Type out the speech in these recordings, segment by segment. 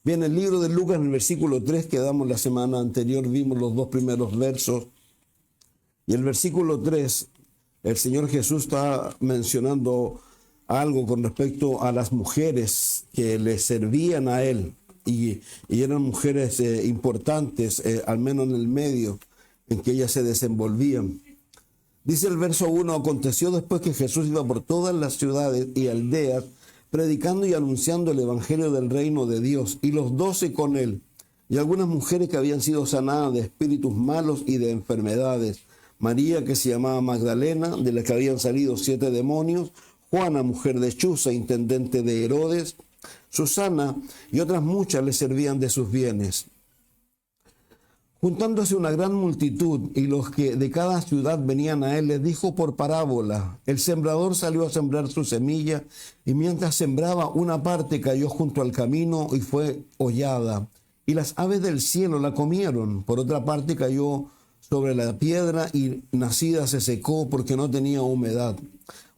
Bien, el libro de Lucas, en el versículo 3 que damos la semana anterior, vimos los dos primeros versos. Y el versículo 3, el Señor Jesús está mencionando algo con respecto a las mujeres que le servían a Él. Y eran mujeres importantes, al menos en el medio en que ellas se desenvolvían. Dice el verso 1, aconteció después que Jesús iba por todas las ciudades y aldeas, predicando y anunciando el evangelio del reino de Dios, y los 12 con él, y algunas mujeres que habían sido sanadas de espíritus malos y de enfermedades. María, que se llamaba Magdalena, de la que habían salido 7 demonios, Juana, mujer de Chuza, intendente de Herodes, Susana y otras muchas le servían de sus bienes. Juntándose una gran multitud y los que de cada ciudad venían a él, les dijo por parábola: el sembrador salió a sembrar su semilla, y mientras sembraba, una parte cayó junto al camino y fue hollada, y las aves del cielo la comieron. Por otra parte cayó sobre la piedra y nacida se secó porque no tenía humedad.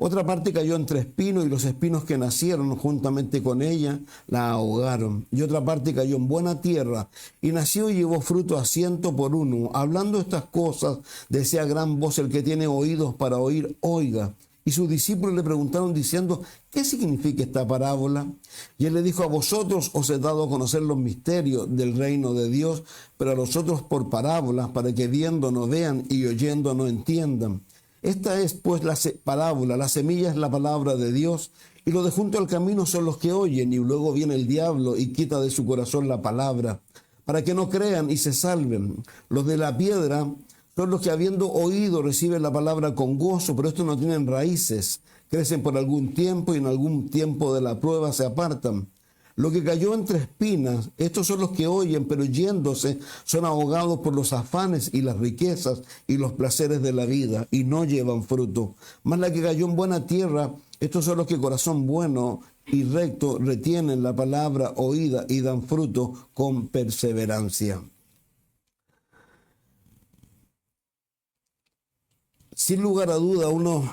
Otra parte cayó entre espinos, y los espinos que nacieron juntamente con ella la ahogaron. Y otra parte cayó en buena tierra, y nació y llevó fruto a 100 por uno. Hablando estas cosas, decía a gran voz: el que tiene oídos para oír, oiga. Y sus discípulos le preguntaron diciendo: ¿qué significa esta parábola? Y él le dijo: a vosotros os he dado a conocer los misterios del reino de Dios, pero a los otros por parábolas, para que viendo no vean y oyendo no entiendan. Esta es pues la parábola: la semilla es la palabra de Dios, y los de junto al camino son los que oyen, y luego viene el diablo y quita de su corazón la palabra, para que no crean y se salven. Los de la piedra son los que, habiendo oído, reciben la palabra con gozo, pero estos no tienen raíces, crecen por algún tiempo y en algún tiempo de la prueba se apartan. Lo que cayó entre espinas, estos son los que oyen, pero yéndose son ahogados por los afanes y las riquezas y los placeres de la vida, y no llevan fruto. Mas la que cayó en buena tierra, estos son los que corazón bueno y recto retienen la palabra oída y dan fruto con perseverancia. Sin lugar a duda, uno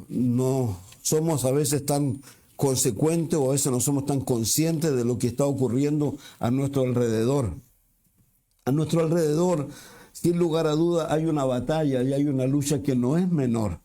no somos a veces tan consecuentes, o a veces no somos tan conscientes de lo que está ocurriendo a nuestro alrededor. A nuestro alrededor, sin lugar a duda, hay una batalla y hay una lucha que no es menor.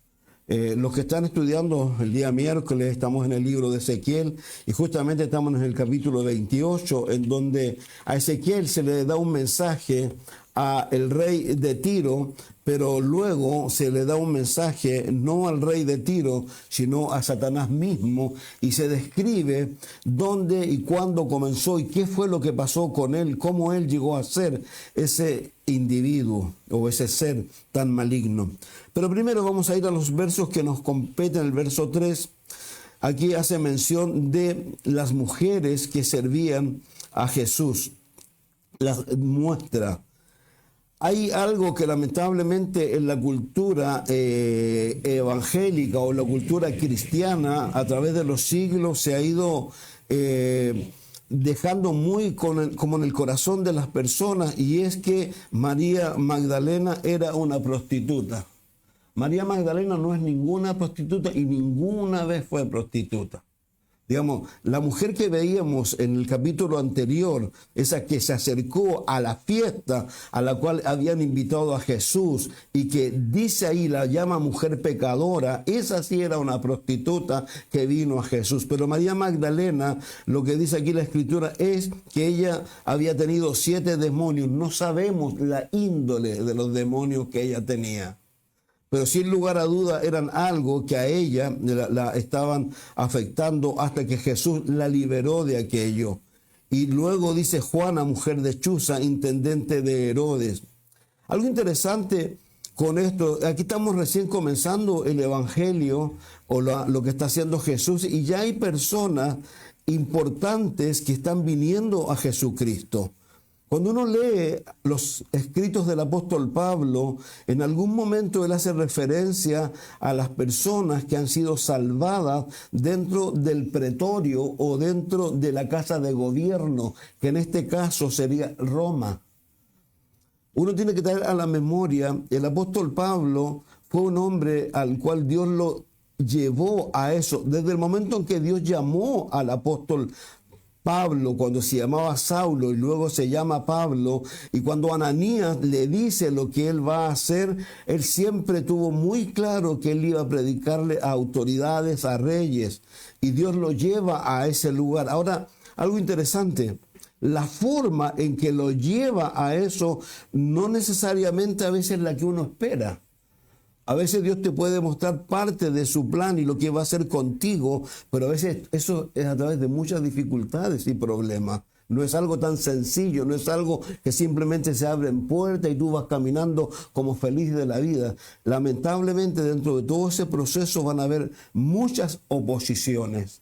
Los que están estudiando el día miércoles, estamos en el libro de Ezequiel, y justamente estamos en el capítulo 28, en donde a Ezequiel se le da un mensaje a el rey de Tiro, pero luego se le da un mensaje no al rey de Tiro, sino a Satanás mismo, y se describe dónde y cuándo comenzó y qué fue lo que pasó con él, cómo él llegó a ser ese individuo o ese ser tan maligno. Pero primero vamos a ir a los versos que nos competen. El verso 3, aquí hace mención de las mujeres que servían a Jesús, las muestra. Hay algo que lamentablemente en la cultura evangélica o la cultura cristiana a través de los siglos se ha ido dejando muy como en el corazón de las personas, y es que María Magdalena era una prostituta. María Magdalena no es ninguna prostituta y ninguna vez fue prostituta. Digamos, la mujer que veíamos en el capítulo anterior, esa que se acercó a la fiesta a la cual habían invitado a Jesús y que dice ahí, la llama mujer pecadora, esa sí era una prostituta que vino a Jesús. Pero María Magdalena, lo que dice aquí la Escritura es que ella había tenido 7 demonios. No sabemos la índole de los demonios que ella tenía, pero sin lugar a duda eran algo que a ella la estaban afectando hasta que Jesús la liberó de aquello. Y luego dice Juana, mujer de Chuza, intendente de Herodes. Algo interesante con esto, aquí estamos recién comenzando el evangelio o lo que está haciendo Jesús, y ya hay personas importantes que están viniendo a Jesucristo. Cuando uno lee los escritos del apóstol Pablo, en algún momento él hace referencia a las personas que han sido salvadas dentro del pretorio o dentro de la casa de gobierno, que en este caso sería Roma. Uno tiene que traer a la memoria, el apóstol Pablo fue un hombre al cual Dios lo llevó a eso. Desde el momento en que Dios llamó al apóstol Pablo, cuando se llamaba Saulo y luego se llama Pablo, y cuando Ananías le dice lo que él va a hacer, él siempre tuvo muy claro que él iba a predicarle a autoridades, a reyes, y Dios lo lleva a ese lugar. Ahora, algo interesante, la forma en que lo lleva a eso no necesariamente a veces la que uno espera. A veces Dios te puede mostrar parte de su plan y lo que va a hacer contigo, pero a veces eso es a través de muchas dificultades y problemas. No es algo tan sencillo, no es algo que simplemente se abren puertas y tú vas caminando como feliz de la vida. Lamentablemente dentro de todo ese proceso van a haber muchas oposiciones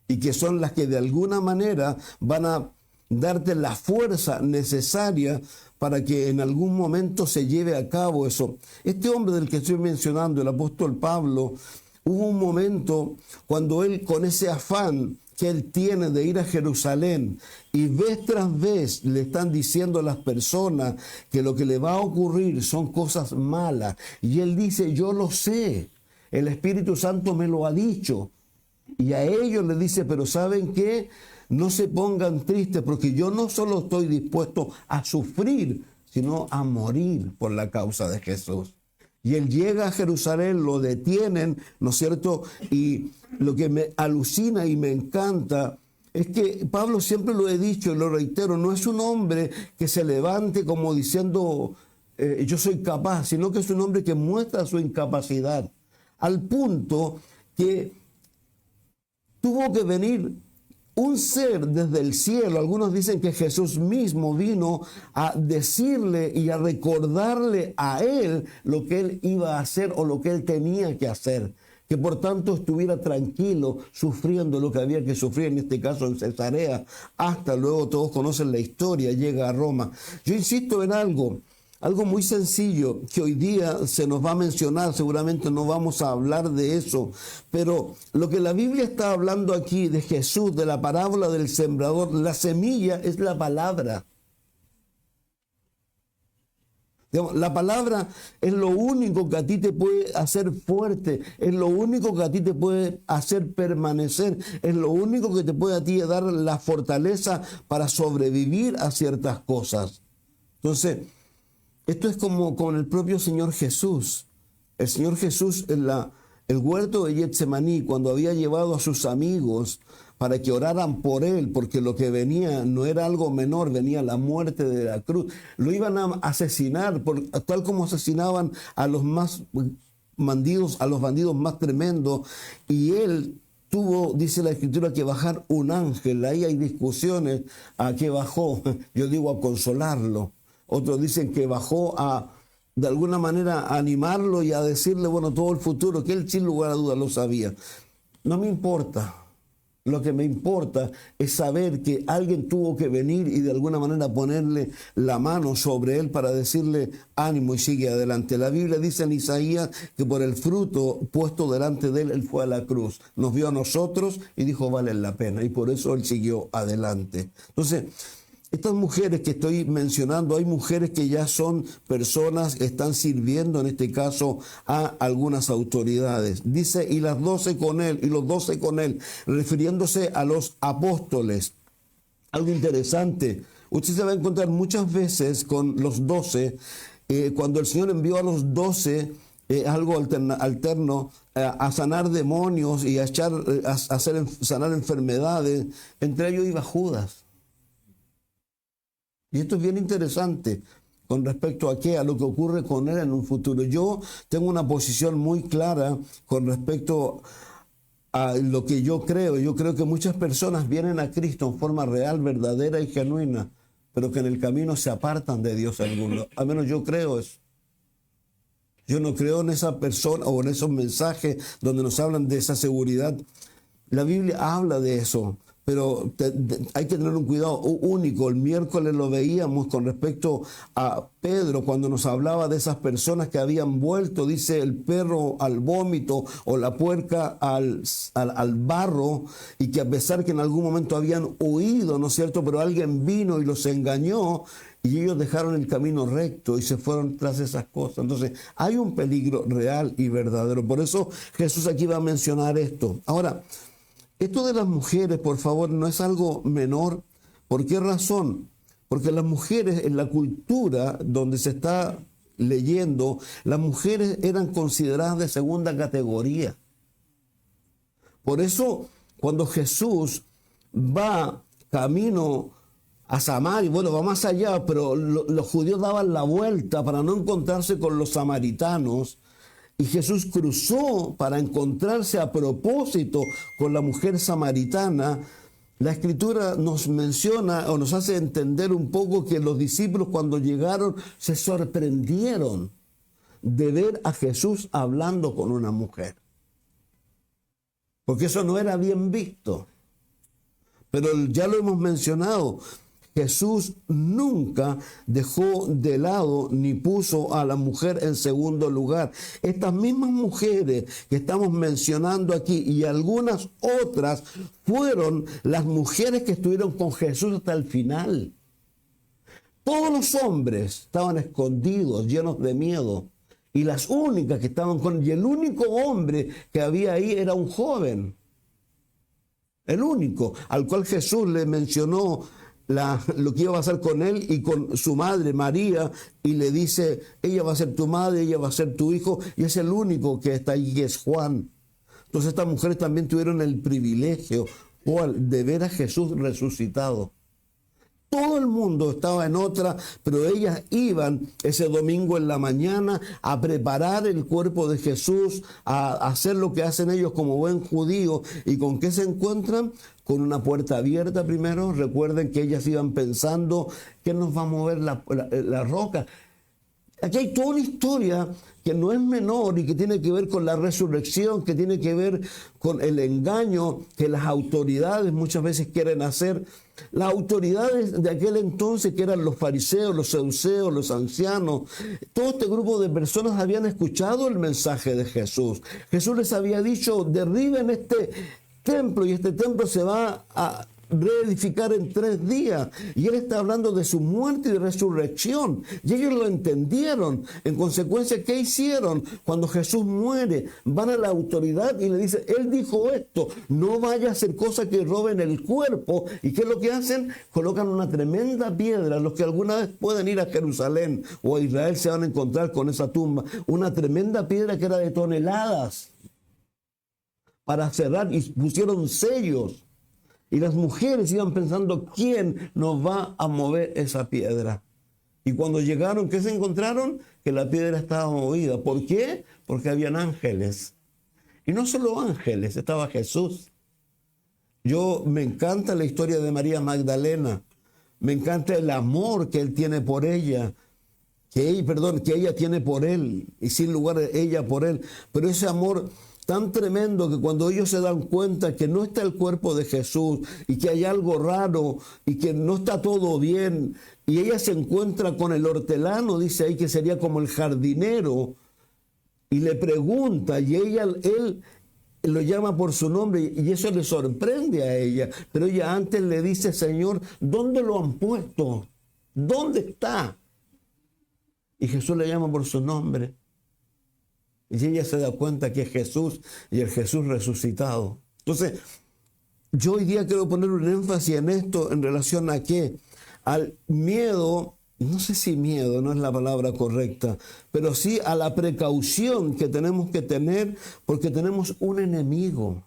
y que son las que de alguna manera van a darte la fuerza necesaria para que en algún momento se lleve a cabo eso. Este hombre del que estoy mencionando, el apóstol Pablo, hubo un momento cuando él, con ese afán que él tiene de ir a Jerusalén, y vez tras vez le están diciendo a las personas que lo que le va a ocurrir son cosas malas, y él dice, yo lo sé, el Espíritu Santo me lo ha dicho, y a ellos les dice, pero ¿saben qué? No se pongan tristes porque yo no solo estoy dispuesto a sufrir, sino a morir por la causa de Jesús. Y él llega a Jerusalén, lo detienen, ¿no es cierto? Y lo que me alucina y me encanta es que Pablo, siempre lo he dicho y lo reitero, no es un hombre que se levante como diciendo yo soy capaz, sino que es un hombre que muestra su incapacidad, al punto que tuvo que venir un ser desde el cielo. Algunos dicen que Jesús mismo vino a decirle y a recordarle a él lo que él iba a hacer o lo que él tenía que hacer. Que por tanto estuviera tranquilo sufriendo lo que había que sufrir, en este caso en Cesarea, hasta luego todos conocen la historia, llega a Roma. Yo insisto en algo muy sencillo que hoy día se nos va a mencionar, seguramente no vamos a hablar de eso, pero lo que la Biblia está hablando aquí de Jesús, de la parábola del sembrador, la semilla es la palabra. La palabra es lo único que a ti te puede hacer fuerte, es lo único que a ti te puede hacer permanecer, es lo único que te puede a ti dar la fortaleza para sobrevivir a ciertas cosas. Entonces, esto es como con el propio Señor Jesús. El Señor Jesús en el huerto de Getsemaní, cuando había llevado a sus amigos para que oraran por él, porque lo que venía no era algo menor, venía la muerte de la cruz. Lo iban a asesinar, tal como asesinaban a los bandidos más tremendos. Y él tuvo, dice la Escritura, que bajar un ángel. Ahí hay discusiones a qué bajó. Yo digo a consolarlo. Otros dicen que bajó de alguna manera, a animarlo y a decirle, bueno, todo el futuro, que él sin lugar a dudas lo sabía. No me importa. Lo que me importa es saber que alguien tuvo que venir y de alguna manera ponerle la mano sobre él para decirle ánimo y sigue adelante. La Biblia dice en Isaías que por el fruto puesto delante de él, él fue a la cruz. Nos vio a nosotros y dijo, vale la pena. Y por eso él siguió adelante. Entonces, estas mujeres que estoy mencionando, hay mujeres que ya son personas que están sirviendo, en este caso, a algunas autoridades. Dice, y las 12 con él, y los 12 con él, refiriéndose a los apóstoles. Algo interesante, usted se va a encontrar muchas veces con los 12, cuando el Señor envió a los 12, algo alterno, a sanar demonios y a sanar enfermedades. Entre ellos iba Judas. Y esto es bien interesante con respecto a lo que ocurre con él en un futuro. Yo tengo una posición muy clara con respecto a lo que yo creo. Yo creo que muchas personas vienen a Cristo en forma real, verdadera y genuina, pero que en el camino se apartan de Dios algunos. Al menos yo creo eso. Yo no creo en esa persona o en esos mensajes donde nos hablan de esa seguridad. La Biblia habla de eso. Pero hay que tener un cuidado único. El miércoles lo veíamos con respecto a Pedro cuando nos hablaba de esas personas que habían vuelto, dice, el perro al vómito o la puerca al barro, y que a pesar que en algún momento habían huido, ¿no es cierto? Pero alguien vino y los engañó y ellos dejaron el camino recto y se fueron tras esas cosas. Entonces hay un peligro real y verdadero. Por eso Jesús aquí va a mencionar esto. Ahora, Esto de las mujeres, por favor, no es algo menor. ¿Por qué razón? Porque las mujeres en la cultura donde se está leyendo, las mujeres eran consideradas de segunda categoría. Por eso, cuando Jesús va camino a Samaria, bueno, va más allá, pero los judíos daban la vuelta para no encontrarse con los samaritanos, y Jesús cruzó para encontrarse a propósito con la mujer samaritana. La Escritura nos menciona o nos hace entender un poco que los discípulos cuando llegaron se sorprendieron de ver a Jesús hablando con una mujer. Porque eso no era bien visto. Pero ya lo hemos mencionado, Jesús nunca dejó de lado ni puso a la mujer en segundo lugar. Estas mismas mujeres que estamos mencionando aquí y algunas otras fueron las mujeres que estuvieron con Jesús hasta el final. Todos los hombres estaban escondidos, llenos de miedo. Y las únicas que estaban con él, y el único hombre que había ahí era un joven. El único, al cual Jesús le mencionó lo que iba a pasar con él y con su madre María, y le dice, ella va a ser tu madre, ella va a ser tu hijo, y es el único que está allí, que es Juan. Entonces estas mujeres también tuvieron el privilegio de ver a Jesús resucitado. Todo el mundo estaba en otra, pero ellas iban ese domingo en la mañana a preparar el cuerpo de Jesús, a hacer lo que hacen ellos como buen judío. ¿Y con qué se encuentran? Con una puerta abierta primero. Recuerden que ellas iban pensando, ¿qué nos va a mover la roca? Aquí hay toda una historia que no es menor y que tiene que ver con la resurrección, que tiene que ver con el engaño que las autoridades muchas veces quieren hacer. Las autoridades de aquel entonces, que eran los fariseos, los saduceos, los ancianos, todo este grupo de personas habían escuchado el mensaje de Jesús. Jesús les había dicho, derriben este templo y este templo se va a reedificar en 3 días. Y él está hablando de su muerte y resurrección. Y ellos lo entendieron. En consecuencia, ¿qué hicieron? Cuando Jesús muere, van a la autoridad y le dicen, él dijo esto, no vaya a hacer cosas que roben el cuerpo. ¿Y qué es lo que hacen? Colocan una tremenda piedra. Los que alguna vez pueden ir a Jerusalén o a Israel se van a encontrar con esa tumba. Una tremenda piedra que era de toneladas para cerrar, y pusieron sellos. Y las mujeres iban pensando, ¿quién nos va a mover esa piedra? Y cuando llegaron, ¿qué se encontraron? Que la piedra estaba movida. ¿Por qué? Porque habían ángeles. Y no solo ángeles, estaba Jesús. Me encanta la historia de María Magdalena. Me encanta el amor que él tiene por ella. Que ella tiene por él. Y sin lugar ella por él. Pero ese amor tan tremendo que cuando ellos se dan cuenta que no está el cuerpo de Jesús y que hay algo raro y que no está todo bien, y ella se encuentra con el hortelano, dice ahí que sería como el jardinero, y le pregunta, y él lo llama por su nombre, y eso le sorprende a ella, pero ella antes le dice, Señor, ¿dónde lo han puesto? ¿Dónde está? Y Jesús le llama por su nombre. Y ella se da cuenta que es Jesús y el Jesús resucitado. Entonces, yo hoy día quiero poner un énfasis en esto en relación a qué. Al miedo, no sé si miedo no es la palabra correcta, pero sí a la precaución que tenemos que tener porque tenemos un enemigo.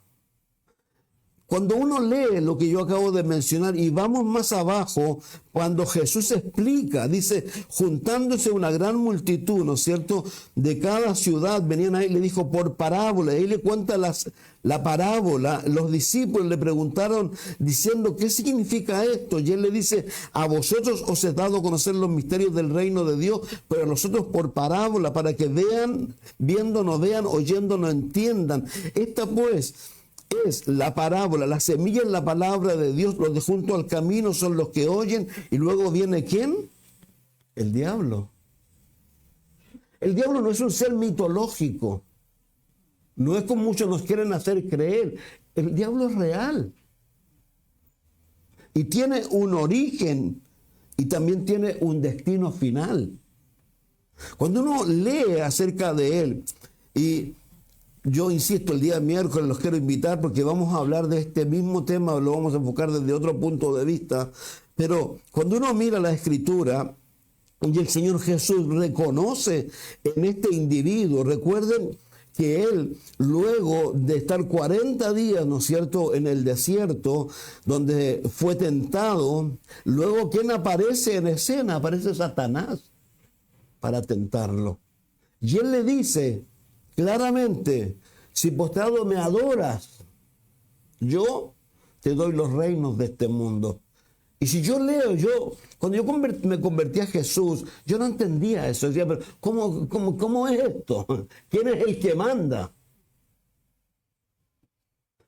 Cuando uno lee lo que yo acabo de mencionar y vamos más abajo, cuando Jesús explica, dice, juntándose una gran multitud, ¿no es cierto?, de cada ciudad, venían ahí, le dijo por parábola, y ahí le cuenta la parábola. Los discípulos le preguntaron diciendo, ¿qué significa esto? Y él le dice, a vosotros os he dado a conocer los misterios del reino de Dios, pero a nosotros por parábola, para que vean, viendo no vean, oyendo no entiendan. Esta pues es la parábola, la semilla en la palabra de Dios. Los de junto al camino son los que oyen, y luego viene ¿quién? El diablo. El diablo no es un ser mitológico, no es como muchos nos quieren hacer creer. El diablo es real y tiene un origen y también tiene un destino final. Cuando uno lee acerca de él, y yo insisto, el día miércoles los quiero invitar porque vamos a hablar de este mismo tema, lo vamos a enfocar desde otro punto de vista. Pero cuando uno mira la Escritura y el Señor Jesús reconoce en este individuo, recuerden que él, luego de estar 40 días, ¿no es cierto?, en el desierto, donde fue tentado, luego, ¿quién aparece en escena? Aparece Satanás para tentarlo. Y él le dice claramente, si postrado me adoras, yo te doy los reinos de este mundo. Y si yo leo, cuando me convertí a Jesús, yo no entendía eso. Decía, pero ¿cómo es esto? ¿Quién es el que manda?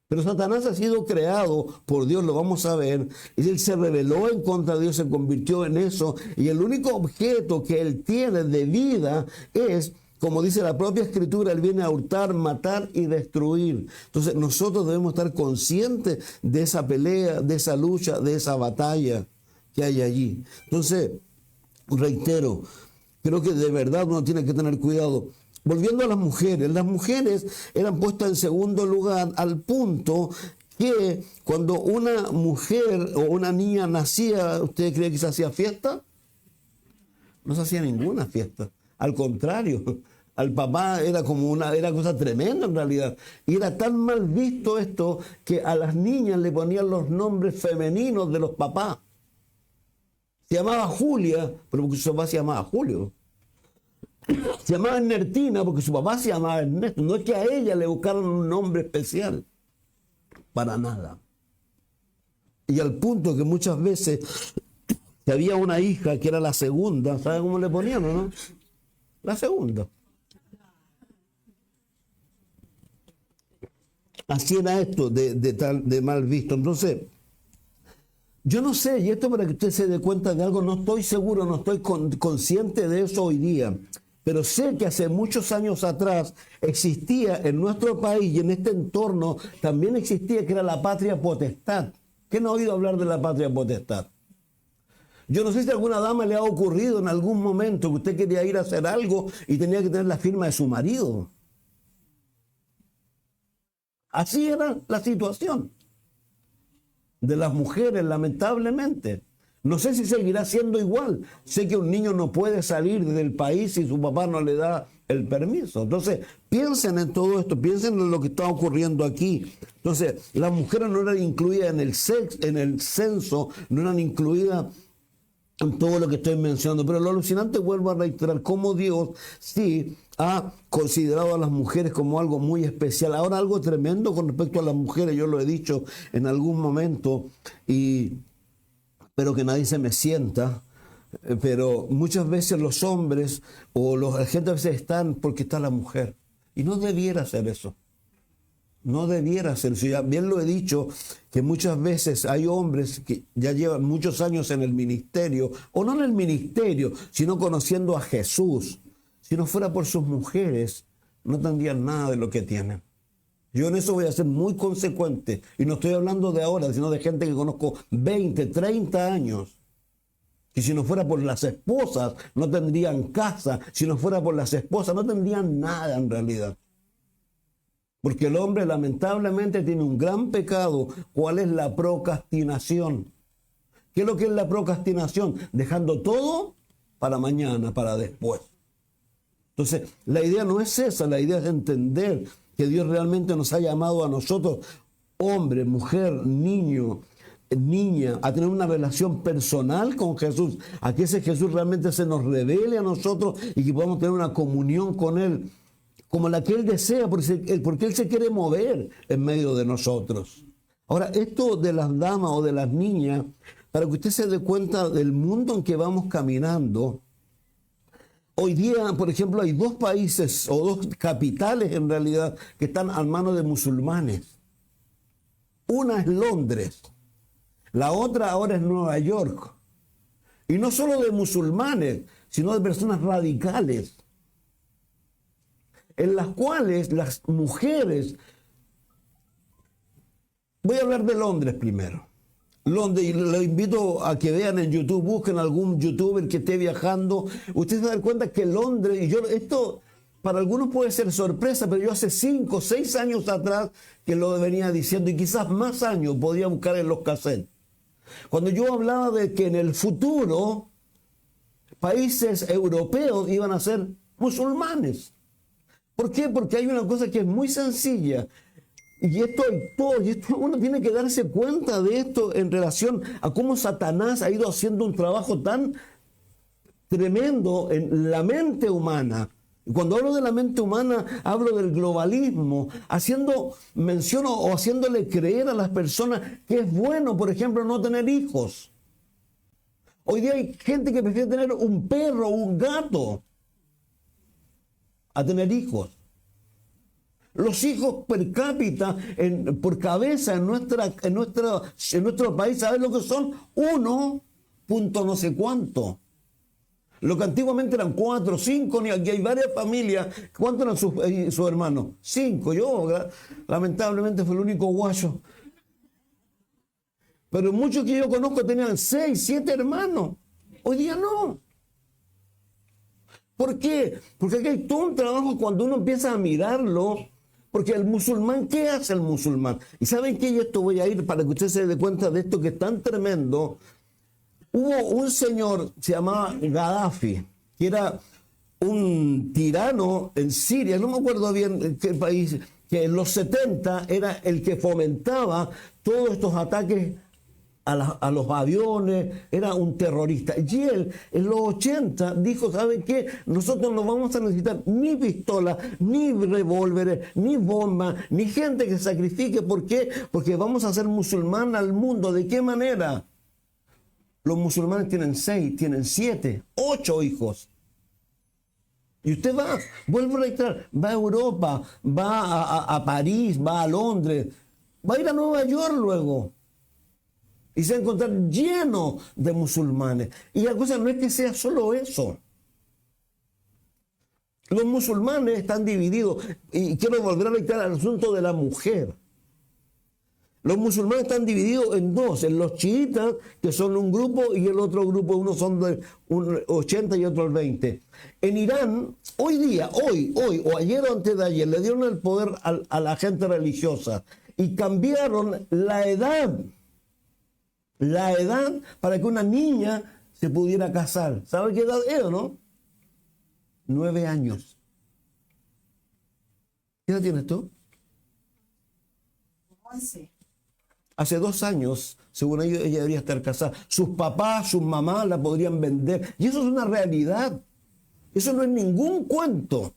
Pero Satanás ha sido creado por Dios, lo vamos a ver. Y él se rebeló en contra de Dios, se convirtió en eso. Y el único objeto que él tiene de vida es, como dice la propia Escritura, él viene a hurtar, matar y destruir. Entonces nosotros debemos estar conscientes de esa pelea, de esa lucha, de esa batalla que hay allí. Entonces, reitero, creo que de verdad uno tiene que tener cuidado. Volviendo a las mujeres eran puestas en segundo lugar al punto que cuando una mujer o una niña nacía, ¿usted cree que se hacía fiesta? No se hacía ninguna fiesta. Al contrario, al papá era cosa tremenda en realidad. Y era tan mal visto esto que a las niñas le ponían los nombres femeninos de los papás. Se llamaba Julia, pero porque su papá se llamaba Julio. Se llamaba Ernestina porque su papá se llamaba Ernesto. No es que a ella le buscaron un nombre especial. Para nada. Y al punto que muchas veces, si había una hija que era la segunda, ¿sabe cómo le ponían o no? La segunda. Así era esto de mal visto. Entonces, yo no sé, y esto para que usted se dé cuenta de algo, no estoy seguro, no estoy consciente de eso hoy día, pero sé que hace muchos años atrás existía en nuestro país y en este entorno también existía que era la patria potestad. ¿Quién ha oído hablar de la patria potestad? Yo no sé si a alguna dama le ha ocurrido en algún momento que usted quería ir a hacer algo y tenía que tener la firma de su marido. Así era la situación de las mujeres, lamentablemente. No sé si seguirá siendo igual. Sé que un niño no puede salir del país si su papá no le da el permiso. Entonces, piensen en todo esto, piensen en lo que está ocurriendo aquí. Entonces, las mujeres no eran incluidas en el censo, no eran incluidas en todo lo que estoy mencionando, pero lo alucinante, vuelvo a reiterar, cómo Dios sí ha considerado a las mujeres como algo muy especial. Ahora, algo tremendo con respecto a las mujeres, yo lo he dicho en algún momento y espero que nadie se me sienta, pero muchas veces los hombres o la gente a veces están porque está la mujer y no debiera ser eso. No debiera ser. Ya bien lo he dicho, que muchas veces hay hombres que ya llevan muchos años en el ministerio, o no en el ministerio, sino conociendo a Jesús. Si no fuera por sus mujeres, no tendrían nada de lo que tienen. Yo en eso voy a ser muy consecuente, y no estoy hablando de ahora, sino de gente que conozco 20, 30 años. Y si no fuera por las esposas, no tendrían casa. Si no fuera por las esposas, no tendrían nada en realidad. Porque el hombre lamentablemente tiene un gran pecado. ¿Cuál es la procrastinación? ¿Qué es lo que es la procrastinación? Dejando todo para mañana, para después. Entonces, la idea no es esa, la idea es entender que Dios realmente nos ha llamado a nosotros, hombre, mujer, niño, niña, a tener una relación personal con Jesús, a que ese Jesús realmente se nos revele a nosotros y que podamos tener una comunión con Él, como la que Él desea, porque Él se quiere mover en medio de nosotros. Ahora, esto de las damas o de las niñas, para que usted se dé cuenta del mundo en que vamos caminando, hoy día, por ejemplo, hay dos países o dos capitales en realidad que están a manos de musulmanes. Una es Londres, la otra ahora es Nueva York. Y no solo de musulmanes, sino de personas radicales, en las cuales las mujeres, voy a hablar de Londres primero. Londres, y les invito a que vean en YouTube, busquen algún youtuber que esté viajando. Ustedes se dan cuenta que Londres, y yo esto Para algunos puede ser sorpresa, pero yo hace 5 o 6 años atrás que lo venía diciendo, y quizás más años podía buscar en los cassettes. Cuando yo hablaba de que en el futuro países europeos iban a ser musulmanes. ¿Por qué? Porque hay una cosa que es muy sencilla. Y esto uno tiene que darse cuenta de esto en relación a cómo Satanás ha ido haciendo un trabajo tan tremendo en la mente humana. Y cuando hablo de la mente humana, hablo del globalismo, haciendo mención o haciéndole creer a las personas que es bueno, por ejemplo, no tener hijos. Hoy día hay gente que prefiere tener un perro o un gato a tener hijos. Los hijos per cápita, por cabeza en nuestro país, ¿sabes lo que son? 1 punto no sé cuánto. Lo que antiguamente eran 4, 5, aquí hay varias familias. ¿Cuántos eran sus hermanos? 5. Yo, lamentablemente, fui el único guayo. Pero muchos que yo conozco tenían 6, 7 hermanos. Hoy día no. ¿Por qué? Porque aquí hay todo un trabajo cuando uno empieza a mirarlo. Porque el musulmán, ¿qué hace el musulmán? Y ¿saben qué? Y esto voy a ir para que usted se dé cuenta de esto que es tan tremendo. Hubo un señor, se llamaba Gaddafi, que era un tirano en Siria, no me acuerdo bien en qué país, que en los 70 era el que fomentaba todos estos ataques a los aviones, era un terrorista. Y él, en los 80, dijo, ¿saben qué? Nosotros no vamos a necesitar ni pistolas, ni revólveres, ni bombas, ni gente que sacrifique. ¿Por qué? Porque vamos a hacer musulmán al mundo. ¿De qué manera? Los musulmanes tienen 6, tienen 7, 8 hijos. Y usted vuelve a registrar, va a Europa, va a París, va a Londres, va a ir a Nueva York luego. Y se va a encontrar lleno de musulmanes. Y la cosa no es que sea solo eso. Los musulmanes están divididos. Y quiero volver a registrar el asunto de la mujer. Los musulmanes están divididos en dos, en los chiitas, que son un grupo, y el otro grupo, unos son del 80 y otro el 20. En Irán, hoy día, hoy, o ayer o antes de ayer, le dieron el poder a la gente religiosa y cambiaron la edad para que una niña se pudiera casar. ¿Sabe qué edad es, no? 9 años. ¿Qué edad tienes tú? 11. Hace 2 años, según ellos, ella debería estar casada. Sus papás, sus mamás la podrían vender. Y eso es una realidad. Eso no es ningún cuento.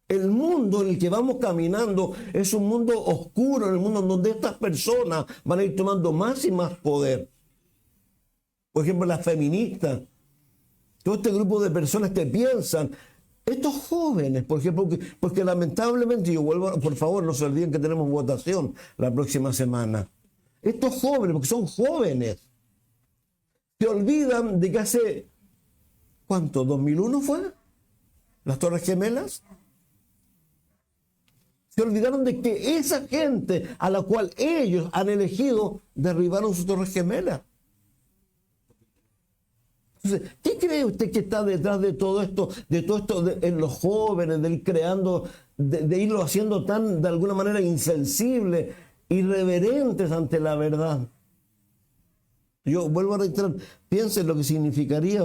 El mundo en el que vamos caminando es un mundo oscuro, en el mundo donde estas personas van a ir tomando más y más poder. Por ejemplo, las feministas. Todo este grupo de personas que piensan. Estos jóvenes, por ejemplo, porque lamentablemente, yo vuelvo, por favor, no se olviden que tenemos votación la próxima semana. Estos jóvenes, porque son jóvenes, se olvidan de que hace, ¿cuánto? ¿2001 fue? ¿Las Torres Gemelas? Se olvidaron de que esa gente a la cual ellos han elegido derribaron sus Torres Gemelas. Entonces, ¿qué cree usted que está detrás de todo esto en los jóvenes, del creando, de irlo haciendo tan, de alguna manera, insensibles, irreverentes ante la verdad? Yo vuelvo a reiterar, piensen lo que significaría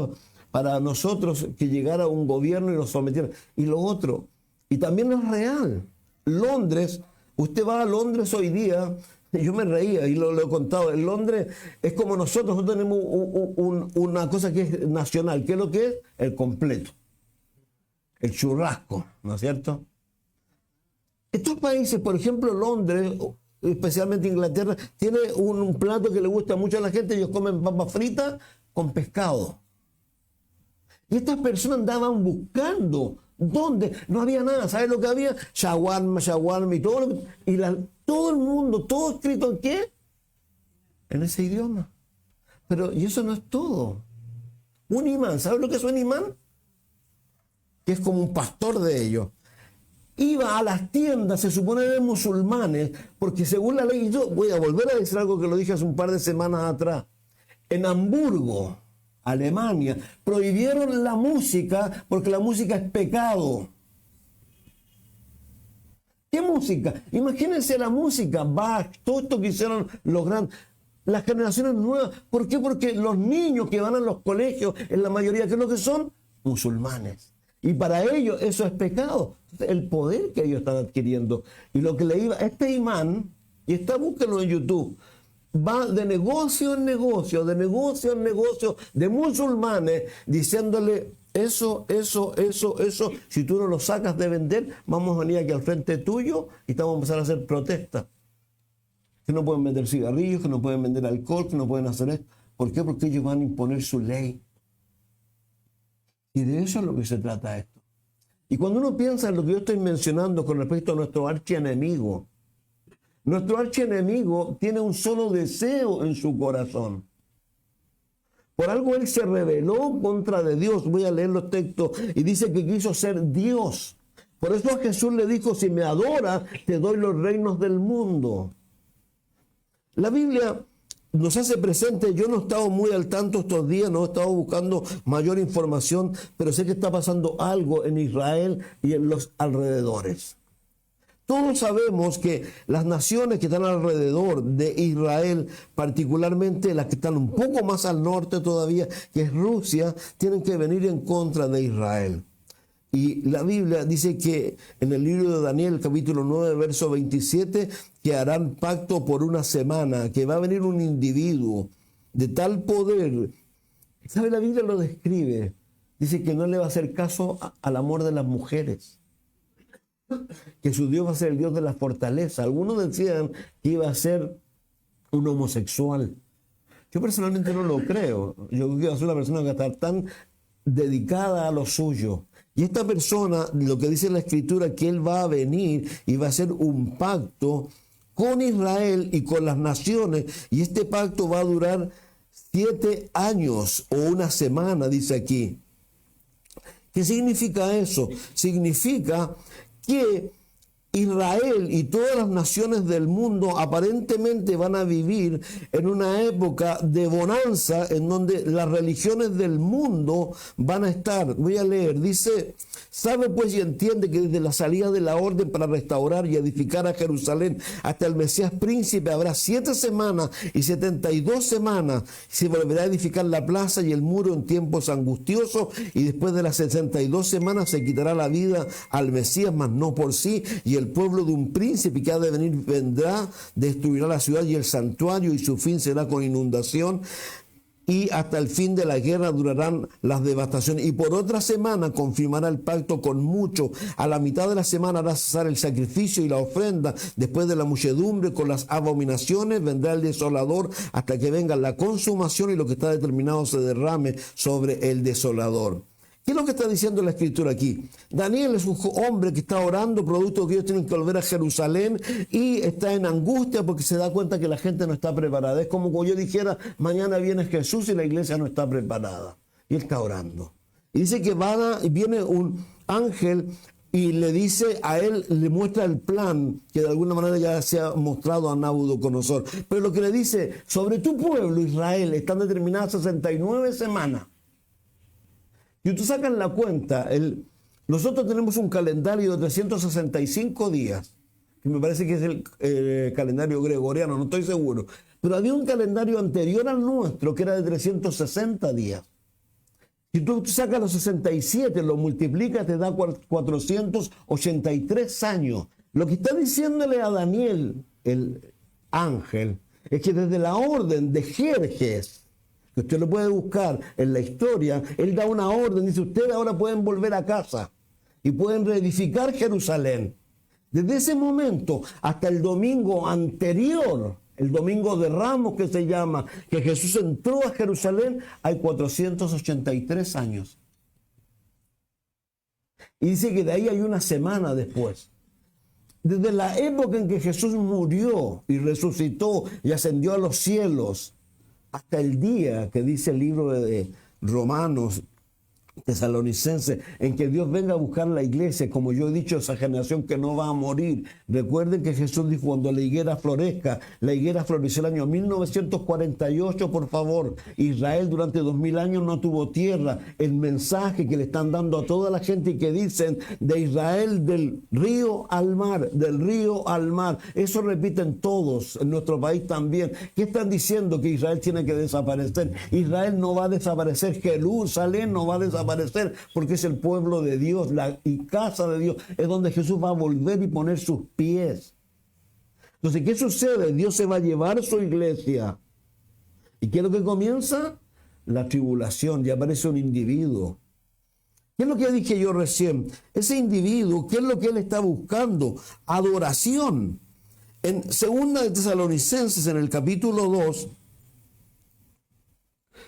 para nosotros que llegara un gobierno y nos sometiera. Y lo otro, y también es real. Londres, usted va a Londres hoy día. Yo me reía y lo he contado. En Londres es como nosotros tenemos una cosa que es nacional. ¿Qué es lo que es? El completo. El churrasco, ¿no es cierto? Estos países, por ejemplo, Londres, especialmente Inglaterra, tiene un plato que le gusta mucho a la gente. Ellos comen papas fritas con pescado. Y estas personas andaban buscando. ¿Dónde? No había nada. ¿Sabes lo que había? Shawarma y todo. Todo el mundo, todo escrito ¿en qué? En ese idioma. Pero y eso no es todo. Un imán, ¿sabes lo que es un imán? Que es como un pastor de ellos. Iba a las tiendas, se supone de musulmanes, porque según la ley, yo voy a volver a decir algo que lo dije hace un par de semanas atrás. En Hamburgo, Alemania. Prohibieron la música porque la música es pecado. ¿Qué música? Imagínense la música, Bach, todo esto que hicieron los grandes, las generaciones nuevas. ¿Por qué? Porque los niños que van a los colegios, en la mayoría, ¿qué es lo que son? Musulmanes. Y para ellos eso es pecado. El poder que ellos están adquiriendo. Y lo que le iba, este imán, y búsquenlo en YouTube, va de negocio en negocio, de negocio en negocio, de musulmanes, diciéndole eso, si tú no lo sacas de vender, vamos a venir aquí al frente tuyo y te vamos a empezar a hacer protestas. Que no pueden vender cigarrillos, que no pueden vender alcohol, que no pueden hacer esto. ¿Por qué? Porque ellos van a imponer su ley. Y de eso es lo que se trata esto. Y cuando uno piensa en lo que yo estoy mencionando con respecto a nuestro archienemigo tiene un solo deseo en su corazón. Por algo él se rebeló contra de Dios. Voy a leer los textos y dice que quiso ser Dios. Por eso a Jesús le dijo, si me adoras, te doy los reinos del mundo. La Biblia nos hace presente, yo no he estado muy al tanto estos días, no he estado buscando mayor información, pero sé que está pasando algo en Israel y en los alrededores. Todos sabemos que las naciones que están alrededor de Israel, particularmente las que están un poco más al norte todavía, que es Rusia, tienen que venir en contra de Israel. Y la Biblia dice que en el libro de Daniel, capítulo 9, verso 27, que harán pacto por una semana, que va a venir un individuo de tal poder. ¿Sabe? La Biblia lo describe. Dice que no le va a hacer caso al amor de las mujeres. Que su Dios va a ser el Dios de la fortaleza. Algunos decían que iba a ser un homosexual. Yo personalmente no lo creo. Yo creo que va a ser una persona que va a estar tan dedicada a lo suyo. Y esta persona, lo que dice la Escritura, que él va a venir y va a hacer un pacto con Israel y con las naciones. Y este pacto va a durar 7 años o una semana, dice aquí. ¿Qué significa eso? Significa que Israel y todas las naciones del mundo aparentemente van a vivir en una época de bonanza en donde las religiones del mundo van a estar. Voy a leer, dice, sabe pues y entiende que desde la salida de la orden para restaurar y edificar a Jerusalén hasta el Mesías príncipe habrá 7 semanas y 72 semanas. Se volverá a edificar la plaza y el muro en tiempos angustiosos y después de las 62 semanas se quitará la vida al Mesías, mas no por sí, y el pueblo de un príncipe que ha de venir vendrá, destruirá la ciudad y el santuario y su fin será con inundación. Y hasta el fin de la guerra durarán las devastaciones. Y por otra semana confirmará el pacto con muchos. A la mitad de la semana hará cesar el sacrificio y la ofrenda. Después de la muchedumbre con las abominaciones vendrá el desolador hasta que venga la consumación y lo que está determinado se derrame sobre el desolador. ¿Qué es lo que está diciendo la Escritura aquí? Daniel es un hombre que está orando, producto de que ellos tienen que volver a Jerusalén y está en angustia porque se da cuenta que la gente no está preparada. Es como yo dijera, mañana viene Jesús y la iglesia no está preparada. Y él está orando. Y dice que viene un ángel y le dice a él, le muestra el plan que de alguna manera ya se ha mostrado a Nabucodonosor. Pero lo que le dice, sobre tu pueblo Israel están determinadas 69 semanas. Si tú sacas la cuenta, nosotros tenemos un calendario de 365 días, que me parece que es el calendario gregoriano, no estoy seguro, pero había un calendario anterior al nuestro que era de 360 días. Si tú sacas los 67, lo multiplicas, te da 483 años. Lo que está diciéndole a Daniel, el ángel, es que desde la orden de Jerjes, que usted lo puede buscar en la historia, él da una orden, dice, ustedes ahora pueden volver a casa y pueden reedificar Jerusalén. Desde ese momento hasta el domingo anterior, el domingo de Ramos que se llama, que Jesús entró a Jerusalén, hay 483 años. Y dice que de ahí hay una semana después. Desde la época en que Jesús murió y resucitó y ascendió a los cielos, hasta el día que dice el libro de Romanos, Tesalonicenses, en que Dios venga a buscar la iglesia, como yo he dicho, esa generación que no va a morir. Recuerden que Jesús dijo, cuando la higuera florezca, la higuera floreció el año 1948, por favor. Israel durante 2000 años no tuvo tierra. El mensaje que le están dando a toda la gente y que dicen, de Israel del río al mar, del río al mar. Eso repiten todos en nuestro país también. ¿Qué están diciendo? Que Israel tiene que desaparecer. Israel no va a desaparecer, Jerusalén no va a desaparecer, porque es el pueblo de Dios, y casa de Dios, es donde Jesús va a volver y poner sus pies. Entonces, ¿qué sucede? Dios se va a llevar su iglesia. ¿Y qué es lo que comienza? La tribulación, ya aparece un individuo. ¿Qué es lo que dije yo recién? Ese individuo, ¿qué es lo que él está buscando? Adoración. En 2 de Tesalonicenses, en el capítulo 2,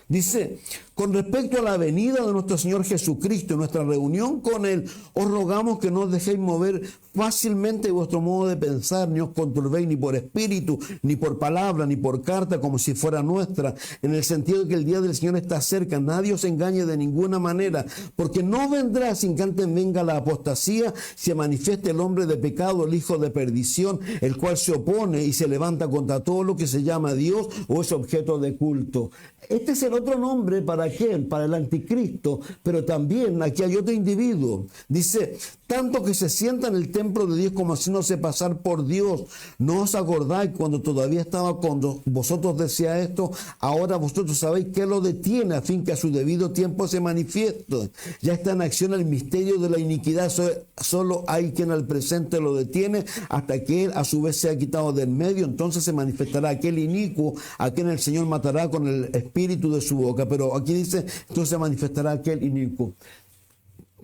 dice, con respecto a la venida de nuestro Señor Jesucristo y nuestra reunión con Él, os rogamos que no os dejéis mover fácilmente vuestro modo de pensar, ni os conturbéis ni por espíritu, ni por palabra, ni por carta, como si fuera nuestra, en el sentido de que el día del Señor está cerca. Nadie os engañe de ninguna manera, porque no vendrá sin que antes venga la apostasía, se manifieste el hombre de pecado, el hijo de perdición, el cual se opone y se levanta contra todo lo que se llama Dios o es objeto de culto. Este es el otro nombre para aquel, para el anticristo, pero también aquí hay otro individuo. Dice, tanto que se sienta en el templo de Dios como haciéndose pasar por Dios. ¿No os acordáis cuando todavía estaba con vosotros decía esto? Ahora vosotros sabéis que lo detiene a fin que a su debido tiempo se manifieste. Ya está en acción el misterio de la iniquidad. Solo hay quien al presente lo detiene hasta que él a su vez sea quitado del medio. Entonces se manifestará aquel inicuo a quien el Señor matará con el espíritu de su boca. Pero aquí dice, entonces se manifestará aquel inicuo.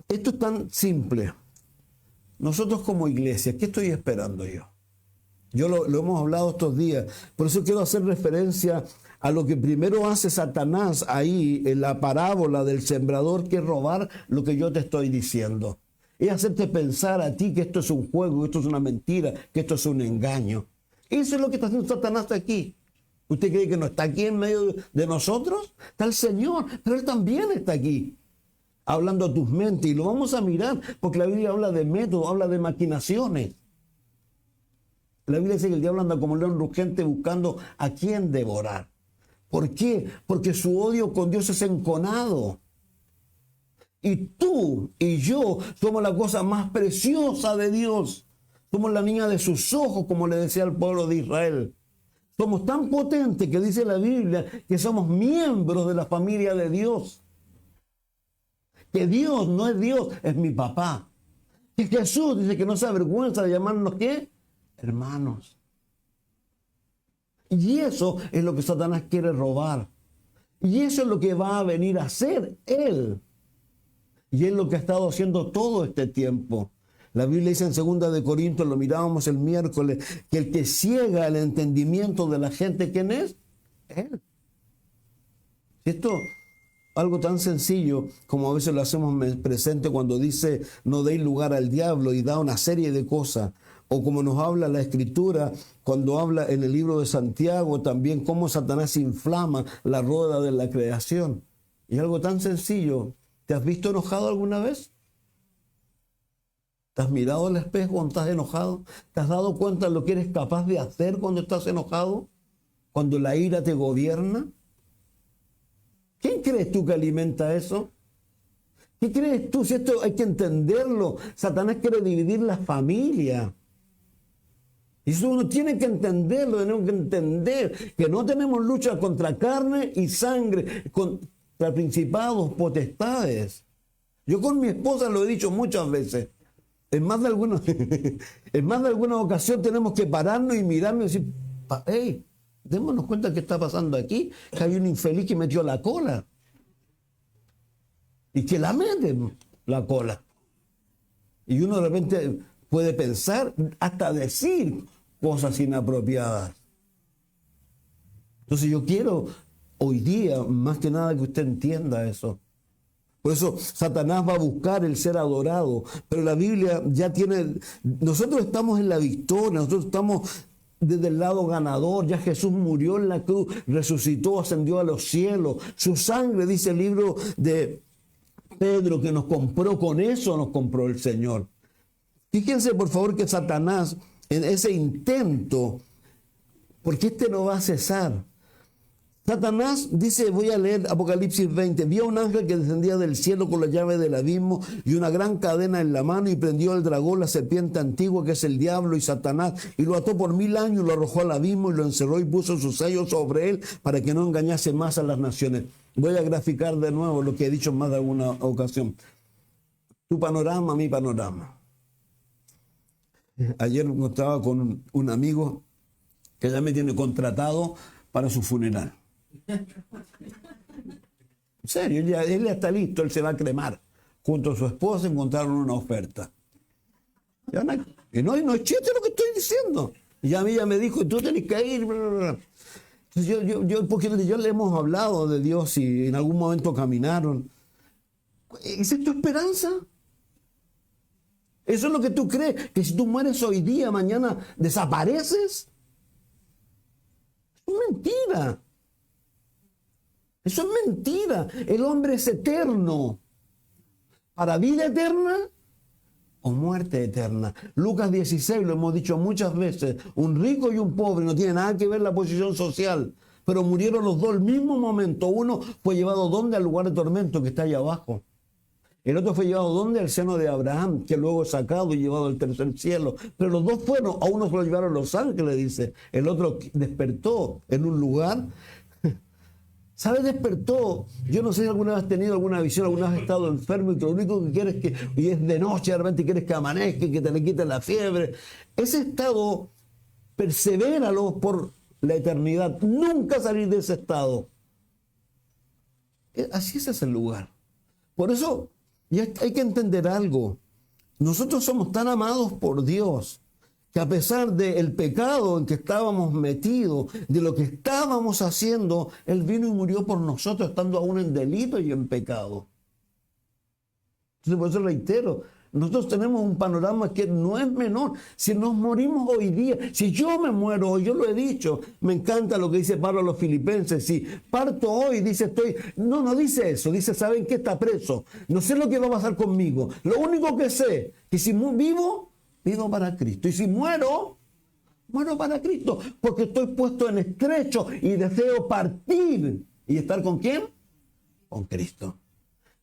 Esto es tan simple. Nosotros como iglesia, ¿qué estoy esperando yo? Yo lo hemos hablado estos días. Por eso quiero hacer referencia a lo que primero hace Satanás ahí en la parábola del sembrador, que es robar lo que yo te estoy diciendo. Es hacerte pensar a ti que esto es un juego, que esto es una mentira, que esto es un engaño. Eso es lo que está haciendo Satanás aquí. ¿Usted cree que no está aquí en medio de nosotros? Está el Señor, pero Él también está aquí, hablando a tus mentes, y lo vamos a mirar, porque la Biblia habla de métodos, habla de maquinaciones. La Biblia dice que el diablo anda como un león rugiente buscando a quién devorar. ¿Por qué? Porque su odio con Dios es enconado. Y tú y yo somos la cosa más preciosa de Dios. Somos la niña de sus ojos, como le decía al pueblo de Israel. Somos tan potentes que dice la Biblia que somos miembros de la familia de Dios. Que Dios no es Dios, es mi papá. Que Jesús dice que no se avergüenza de llamarnos, ¿qué? Hermanos. Y eso es lo que Satanás quiere robar. Y eso es lo que va a venir a hacer él. Y es lo que ha estado haciendo todo este tiempo. La Biblia dice en 2 de Corintios, lo mirábamos el miércoles, que el que ciega el entendimiento de la gente, ¿quién es? Él. Esto, algo tan sencillo como a veces lo hacemos presente cuando dice no deis lugar al diablo y da una serie de cosas. O como nos habla la Escritura cuando habla en el libro de Santiago también cómo Satanás inflama la rueda de la creación. Y algo tan sencillo. ¿Te has visto enojado alguna vez? ¿Te has mirado al espejo cuando estás enojado? ¿Te has dado cuenta de lo que eres capaz de hacer cuando estás enojado? Cuando la ira te gobierna. ¿Quién crees tú que alimenta eso? ¿Qué crees tú? Si esto hay que entenderlo. Satanás quiere dividir la familia. Y eso uno tiene que entenderlo. Tenemos que entender que no tenemos lucha contra carne y sangre, contra principados, potestades. Yo con mi esposa lo he dicho muchas veces. En más de alguna ocasión tenemos que pararnos y mirarnos y decir, hey, démonos cuenta qué está pasando aquí, que hay un infeliz que metió la cola. Y que la meten la cola. Y uno de repente puede pensar, hasta decir cosas inapropiadas. Entonces yo quiero hoy día, más que nada, que usted entienda eso. Por eso Satanás va a buscar el ser adorado. Pero la Biblia ya tiene... Nosotros estamos en la victoria, nosotros estamos desde el lado ganador. Ya Jesús murió en la cruz, resucitó, ascendió a los cielos. Su sangre, dice el libro de Pedro, que nos compró con eso, nos compró el Señor. Fíjense por favor que Satanás, en ese intento, porque no va a cesar. Satanás dice, voy a leer Apocalipsis 20, vio a un ángel que descendía del cielo con la llave del abismo y una gran cadena en la mano y prendió al dragón, la serpiente antigua que es el diablo y Satanás, y lo ató por 1000 años y lo arrojó al abismo y lo encerró y puso sus sellos sobre él para que no engañase más a las naciones. Voy a graficar de nuevo lo que he dicho en más de alguna ocasión. Tu panorama, mi panorama. Ayer estaba con un amigo que ya me tiene contratado para su funeral. En serio, él ya está listo, él se va a cremar. Junto a su esposa encontraron una oferta. Y no es chiste lo que estoy diciendo. Y a mí ya me dijo, tú tenés que ir. Entonces porque yo le hemos hablado de Dios y en algún momento caminaron. ¿Es tu esperanza? ¿Eso es lo que tú crees? ¿Que si tú mueres hoy día, mañana desapareces? Es mentira. Eso es mentira. El hombre es eterno. ¿Para vida eterna o muerte eterna? Lucas 16, lo hemos dicho muchas veces. Un rico y un pobre, no tiene nada que ver la posición social. Pero murieron los dos al mismo momento. Uno fue llevado ¿dónde? Al lugar de tormento que está allá abajo. El otro fue llevado ¿dónde? Al seno de Abraham, que luego es sacado y llevado al tercer cielo. Pero los dos fueron, a uno se lo llevaron los ángeles, dice. El otro despertó en un lugar. ¿Sabes? Despertó. Yo no sé si alguna vez has tenido alguna visión, alguna vez has estado enfermo y que lo único que quieres que, y es de noche, de repente quieres que amanezca, que te le quiten la fiebre. Ese estado, persevéralo por la eternidad. Nunca salir de ese estado. Así es ese lugar. Por eso hay que entender algo. Nosotros somos tan amados por Dios que a pesar del pecado en que estábamos metidos, de lo que estábamos haciendo, Él vino y murió por nosotros, estando aún en delito y en pecado. Entonces, por eso reitero, nosotros tenemos un panorama que no es menor. Si nos morimos hoy día, si yo me muero hoy, yo lo he dicho, me encanta lo que dice Pablo a los filipenses, si parto hoy, dice no dice eso, dice, ¿saben qué? Está preso. No sé lo que va a pasar conmigo. Lo único que sé, que si vivo para Cristo. Y si muero para Cristo, porque estoy puesto en estrecho y deseo partir. ¿Y estar con quién? Con Cristo.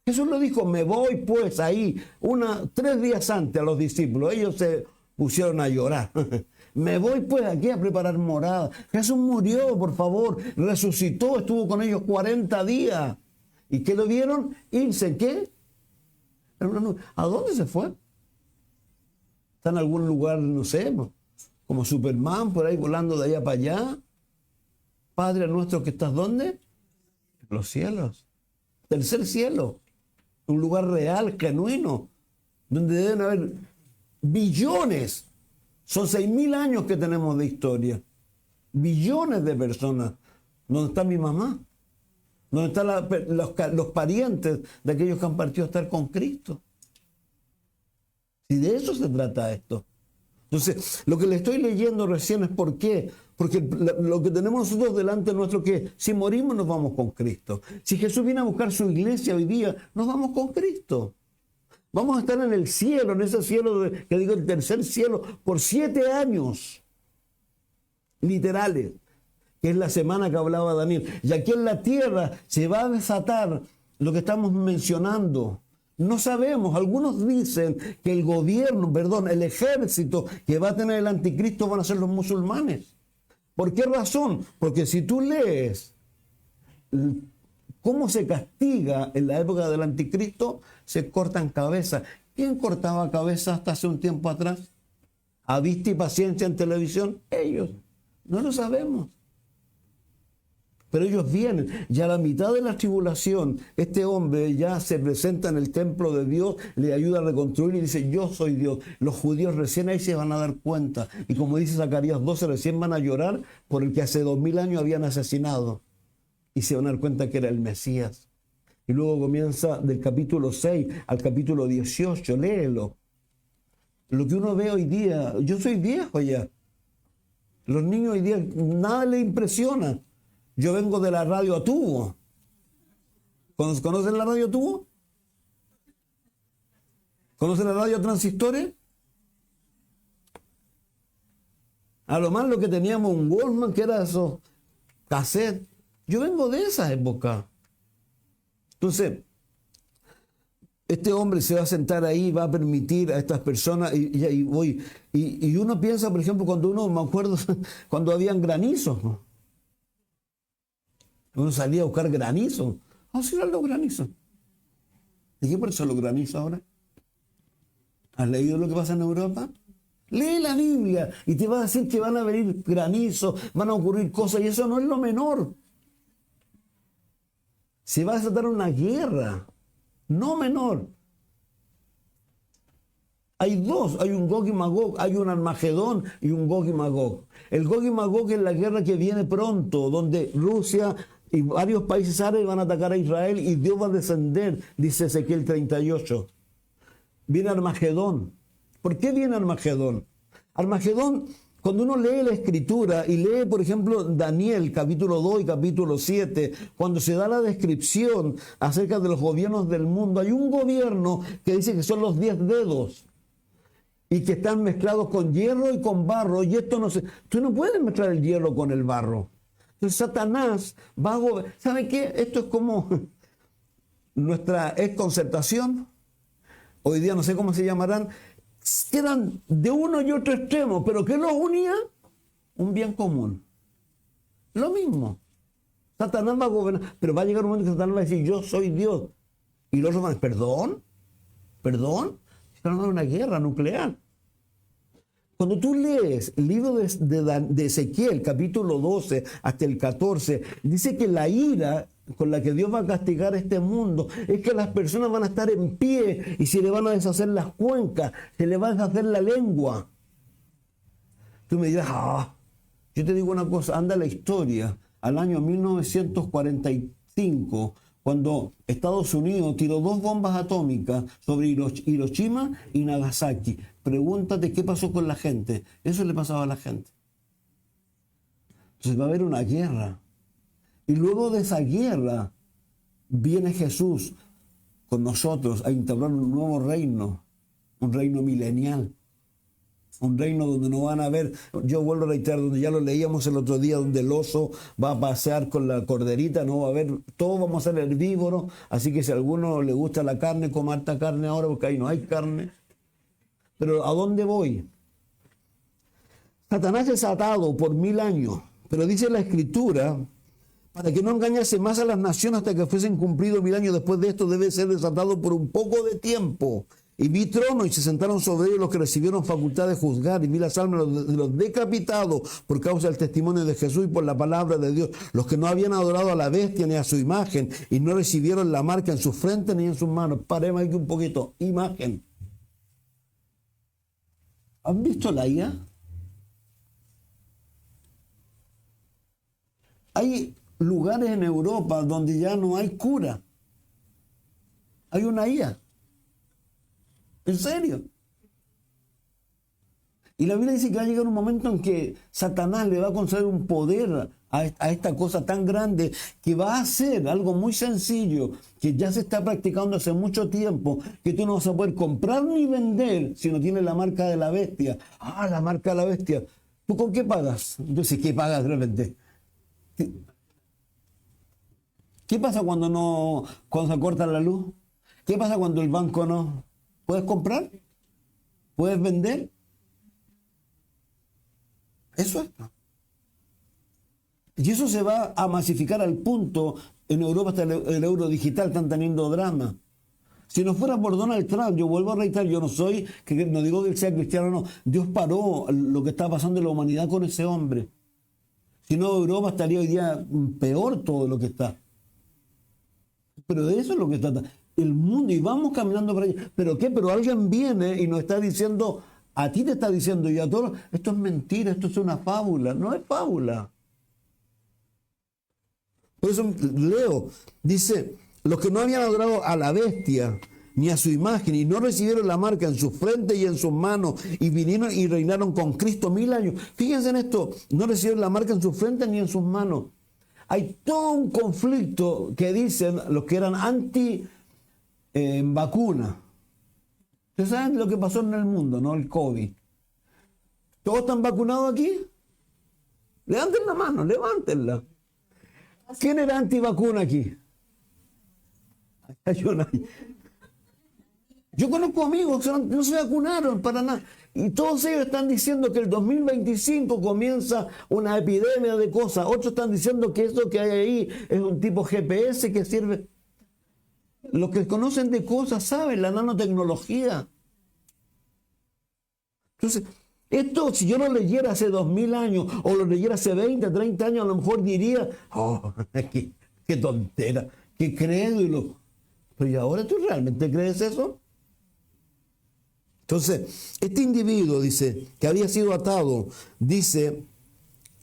Jesús lo dijo, me voy pues ahí, 3 días antes a los discípulos. Ellos se pusieron a llorar. Me voy pues aquí a preparar morada. Jesús murió, por favor, resucitó, estuvo con ellos 40 días. ¿Y qué lo vieron? Irse, ¿qué? ¿A dónde se fue? Está en algún lugar, no sé, como Superman, por ahí volando de allá para allá. Padre nuestro que estás, ¿dónde? En los cielos. Tercer cielo. Un lugar real, genuino, donde deben haber billones. Son 6.000 años que tenemos de historia. Billones de personas. ¿Dónde está mi mamá? ¿Dónde están los parientes de aquellos que han partido a estar con Cristo? Y de eso se trata esto. Entonces, lo que le estoy leyendo recién es ¿por qué? Porque lo que tenemos nosotros delante nuestro que si morimos nos vamos con Cristo. Si Jesús viene a buscar su iglesia hoy día, nos vamos con Cristo. Vamos a estar en el cielo, en ese cielo que digo el tercer cielo, por 7 años. Literales. Que es la semana que hablaba Daniel. Y aquí en la tierra se va a desatar lo que estamos mencionando. No sabemos, algunos dicen que el ejército que va a tener el anticristo van a ser los musulmanes. ¿Por qué razón? Porque si tú lees cómo se castiga en la época del anticristo, se cortan cabezas. ¿Quién cortaba cabezas hasta hace un tiempo atrás? ¿A vista y paciencia en televisión? Ellos. No lo sabemos. Pero ellos vienen, y a la mitad de la tribulación, este hombre ya se presenta en el templo de Dios, le ayuda a reconstruir y dice, yo soy Dios. Los judíos recién ahí se van a dar cuenta. Y como dice Zacarías 12, recién van a llorar por el que hace 2000 años habían asesinado. Y se van a dar cuenta que era el Mesías. Y luego comienza del capítulo 6 al capítulo 18, léelo. Lo que uno ve hoy día, yo soy viejo ya. Los niños hoy día nada les impresiona. Yo vengo de la radio a tubo. ¿Conocen la radio a tubo? ¿Conocen la radio transistores? A lo más lo que teníamos un Walkman, que era esos cassettes. Yo vengo de esa época. Entonces, este hombre se va a sentar ahí, va a permitir a estas personas, y uno piensa, por ejemplo, cuando uno, me acuerdo, cuando habían granizos, ¿no? Uno salía a buscar granizos. Así eran los granizos. ¿Y qué por eso los granizos ahora? ¿Has leído lo que pasa en Europa? Lee la Biblia y te va a decir que van a venir granizos, van a ocurrir cosas, y eso no es lo menor. Se va a desatar una guerra, no menor. Hay dos, hay un Gog y Magog, hay un Armagedón y un Gog y Magog. El Gog y Magog es la guerra que viene pronto, donde Rusia y varios países árabes van a atacar a Israel y Dios va a descender, dice Ezequiel 38. Viene Armagedón. ¿Por qué viene Armagedón? Armagedón, cuando uno lee la Escritura y lee, por ejemplo, Daniel, capítulo 2 y capítulo 7, cuando se da la descripción acerca de los gobiernos del mundo, hay un gobierno que dice que son los 10 dedos y que están mezclados con hierro y con barro, y esto no se... Tú no puedes mezclar el hierro con el barro. Entonces Satanás va a gobernar. ¿Saben qué? Esto es como nuestra exconcertación. Hoy día no sé cómo se llamarán. Quedan de uno y otro extremo, pero ¿qué los unía? Un bien común. Lo mismo. Satanás va a gobernar, pero va a llegar un momento que Satanás va a decir, yo soy Dios. Y los otros van a decir, ¿perdón? ¿Perdón? Están en una guerra nuclear. Cuando tú lees el libro de Ezequiel, capítulo 12 hasta el 14, dice que la ira con la que Dios va a castigar este mundo es que las personas van a estar en pie y se le van a deshacer las cuencas, se le va a deshacer la lengua. Tú me dirás, yo te digo una cosa, anda la historia al año 1945, cuando Estados Unidos tiró 2 bombas atómicas sobre Hiroshima y Nagasaki. Pregúntate qué pasó con la gente. Eso le pasaba a la gente. Entonces va a haber una guerra. Y luego de esa guerra viene Jesús con nosotros a instaurar un nuevo reino, un reino milenial, un reino donde no van a haber, yo vuelvo a reiterar, donde ya lo leíamos el otro día, donde el oso va a pasear con la corderita, no va a haber, todos vamos a ser herbívoros, así que si a alguno le gusta la carne, coma harta carne ahora, porque ahí no hay carne. Pero ¿a dónde voy? Satanás es atado por 1000 años, pero dice la Escritura, para que no engañase más a las naciones hasta que fuesen cumplidos 1000 años, después de esto debe ser desatado por un poco de tiempo. Y vi trono y se sentaron sobre ellos los que recibieron facultad de juzgar, y vi las almas de los decapitados por causa del testimonio de Jesús y por la palabra de Dios, los que no habían adorado a la bestia ni a su imagen y no recibieron la marca en su frente ni en sus manos. Paremos aquí un poquito. Imagen. ¿Han visto la IA? Hay lugares en Europa donde ya no hay cura. Hay una IA. ¿En serio? Y la Biblia dice que va a llegar un momento en que Satanás le va a conceder un poder a esta cosa tan grande que va a hacer algo muy sencillo, que ya se está practicando hace mucho tiempo, que tú no vas a poder comprar ni vender si no tienes la marca de la bestia. La marca de la bestia. ¿Tú con qué pagas? Entonces, ¿qué pagas de repente? ¿Qué pasa cuando se corta la luz? ¿Qué pasa cuando el banco no? ¿Puedes comprar? ¿Puedes vender? Eso es. Y eso se va a masificar al punto, en Europa hasta el euro digital, están teniendo drama. Si no fuera por Donald Trump, yo vuelvo a reiterar, yo no digo que él sea cristiano, no. Dios paró lo que está pasando en la humanidad con ese hombre. Si no, Europa estaría hoy día peor todo lo que está. Pero de eso es lo que está el mundo, y vamos caminando por allá. ¿Pero qué? Pero alguien viene y nos está diciendo, a ti te está diciendo y a todos, esto es mentira, esto es una fábula. No es fábula. Por eso leo, dice, los que no habían adorado a la bestia ni a su imagen y no recibieron la marca en su frente y en sus manos y vinieron y reinaron con Cristo 1000 años. Fíjense en esto, no recibieron la marca en su frente ni en sus manos. Hay todo un conflicto que dicen los que eran anti vacuna. Ustedes saben lo que pasó en el mundo, ¿no? El COVID. ¿Todos están vacunados aquí? Levanten la mano, levántenla. ¿Quién era antivacuna aquí? Yo conozco amigos que no se vacunaron para nada. Y todos ellos están diciendo que el 2025 comienza una epidemia de cosas. Otros están diciendo que eso que hay ahí es un tipo GPS que sirve. Los que conocen de cosas saben, la nanotecnología. Entonces, esto si yo lo leyera hace 2000 años o lo leyera hace 20, 30 años, a lo mejor diría, oh, qué tontera, qué crédulo. Pero ¿y ahora tú realmente crees eso? Entonces, este individuo, dice, que había sido atado, dice,